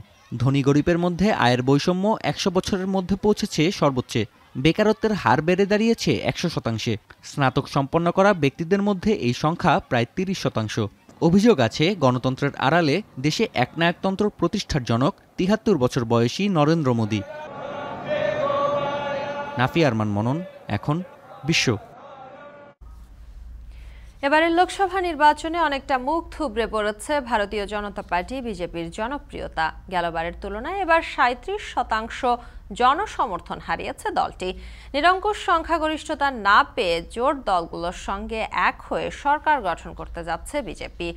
ধনী গরিবের মধ্যে আয়ের বৈষম্য 100 বছরের মধ্যে পৌঁছেছে সর্বোচ্চে। বেকারত্বের হার বেড়ে দাঁড়িয়েছে 100%। স্নাতক সম্পন্ন করা ব্যক্তিদের মধ্যে এই সংখ্যা প্রায় 30%। অভিযোগ আছে গণতন্ত্রের আড়ালে দেশে একনায়কতন্ত্র প্রতিষ্ঠার জনক 73 বছর বয়সী নরেন্দ্র মোদী। নাফি আরমান মনন, এখন বিশ্ব। এবারের লোকসভা নির্বাচনে অনেকটা মুখ থুবড়ে পড়েছে ভারতীয় জনতা পার্টি বিজেপির জনপ্রিয়তা। গেলবারের তুলনায় এবার 37% জনসমর্থন হারিয়েছে দলটি। নিরঙ্কুশ সংখ্যাগরিষ্ঠতা না পেয়ে জোট দলগুলোর সঙ্গে এক হয়ে সরকার গঠন করতে যাচ্ছে বিজেপি।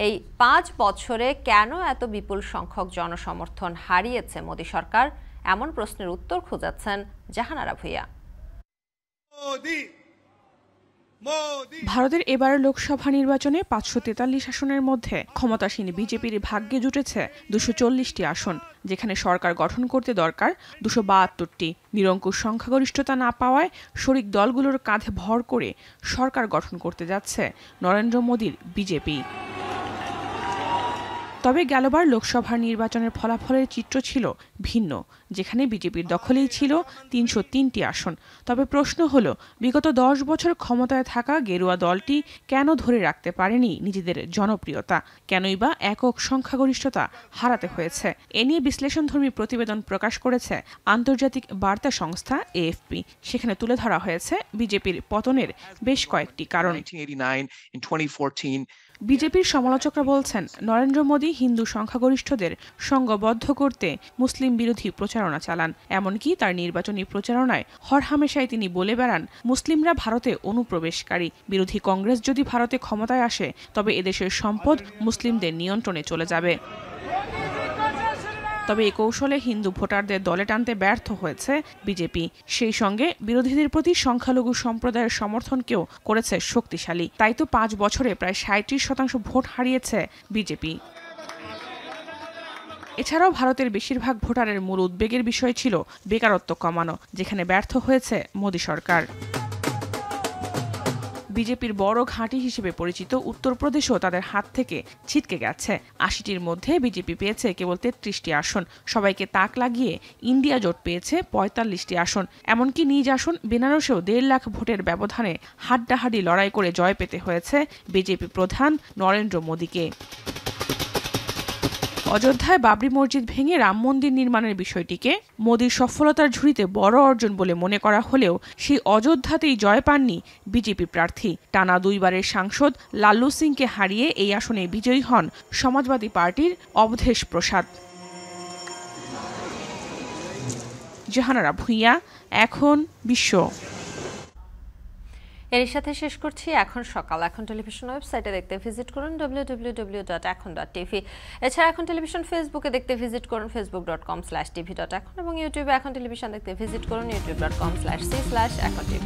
এই 5 বছরে কেন এত বিপুল সংখ্যক জনসমর্থন হারিয়েছে মোদী সরকার, এমন প্রশ্নের উত্তর খুঁজাচ্ছেন জাহানারা ভূঁইয়া। ভারতের এবারের লোকসভা নির্বাচনে 543 আসনের মধ্যে ক্ষমতাসীন বিজেপির ভাগ্যে জুটেছে 240টি আসন, যেখানে সরকার গঠন করতে দরকার 272টি। নিরঙ্কুশ সংখ্যাগরিষ্ঠতা না পাওয়ায় শরিক দলগুলোর কাঁধে ভর করে সরকার গঠন করতে যাচ্ছে নরেন্দ্র মোদীর বিজেপি। তবে গেলবার লোকসভার নির্বাচনের ফলাফলের চিত্র ছিল ভিন্ন, যেখানে বিজেপির দখলেই ছিল 303টি আসন। তবে প্রশ্ন হলো, বিগত 10 বছর ক্ষমতায় থাকা গেরুয়া দলটি কেন ধরে রাখতে পারেনি নিজেদের জনপ্রিয়তা, কেনই বা একক সংখ্যাগরিষ্ঠতা হারাতে হয়েছে? এ নিয়ে বিশ্লেষণধর্মী প্রতিবেদন প্রকাশ করেছে আন্তর্জাতিক বার্তা সংস্থা AFP। সেখানে তুলে ধরা হয়েছে বিজেপির পতনের বেশ কয়েকটি কারণ। বিজেপির সমালোচকরা বলছেন, নরেন্দ্র মোদী হিন্দু সংখ্যাগরিষ্ঠদের সংঘবদ্ধ করতে মুসলিম বিরোধী প্রচারণা চালান। এমনকি তার নির্বাচনী প্রচারণায় হরহামেশাই তিনি বলে বেড়ান, মুসলিমরা ভারতে অনুপ্রবেশকারী। বিরোধী কংগ্রেস যদি ভারতে ক্ষমতায় আসে, তবে এদেশের সম্পদ মুসলিমদের নিয়ন্ত্রণে চলে যাবে। তবে এই কৌশলে হিন্দু ভোটারদের দলে টানতে ব্যর্থ হয়েছে বিজেপি। সেই সঙ্গে বিরোধীদের প্রতি সংখ্যালঘু সম্প্রদায়ের সমর্থনকেও করেছে শক্তিশালী। তাই তো 5 বছরে প্রায় 37% ভোট হারিয়েছে বিজেপি। এছাড়াও ভারতের বেশিরভাগ ভোটারের মূল উদ্বেগের বিষয় ছিল বেকারত্ব কমানো, যেখানে ব্যর্থ হয়েছে মোদী সরকার। বিজেপির বড় ঘাঁটি হিসেবে পরিচিত উত্তরপ্রদেশও তাদের হাত থেকে ছিটকে গেছে। 80টির মধ্যে বিজেপি পেয়েছে কেবল 33টি আসন। সবাইকে তাক লাগিয়ে ইন্ডিয়া জোট পেয়েছে 45টি আসন। এমনকি নিজ আসন বেনারসেও 1.5 লাখ ভোটের ব্যবধানে হাড্ডাহাড্ডি লড়াই করে জয় পেতে হয়েছে বিজেপি প্রধান নরেন্দ্র মোদীকে। অযোধ্যায় বাবরি মসজিদ ভেঙে রাম মন্দির নির্মাণের বিষয়টিকে মোদীর সফলতার ঝুড়িতে বড় অর্জন বলে মনে করা হলেও সেই অযোধ্যাতেই জয় পাননি বিজেপি প্রার্থী। টানা 2 বারের সাংসদ লাল্লু সিংকে হারিয়ে এই আসনে বিজয়ী হন সমাজবাদী পার্টির অবধেশ প্রসাদ। জাহানারা ভুঁইয়া, এখন বিশ্ব। এর সাথে শেষ করছি এখন সকাল। এখন টেলিভিশন ওয়েবসাইটে দেখতে ভিজিট করুন www.ekhon.tv। এছাড়া এখন টেলিভিশন ফেসবুকে দেখতে ভিজিট করুন facebook.com/tv.ekhon এবং ইউটিউবে এখন টেলিভিশন দেখতে ভিজিট করুন youtube.com/c/ekhon tv।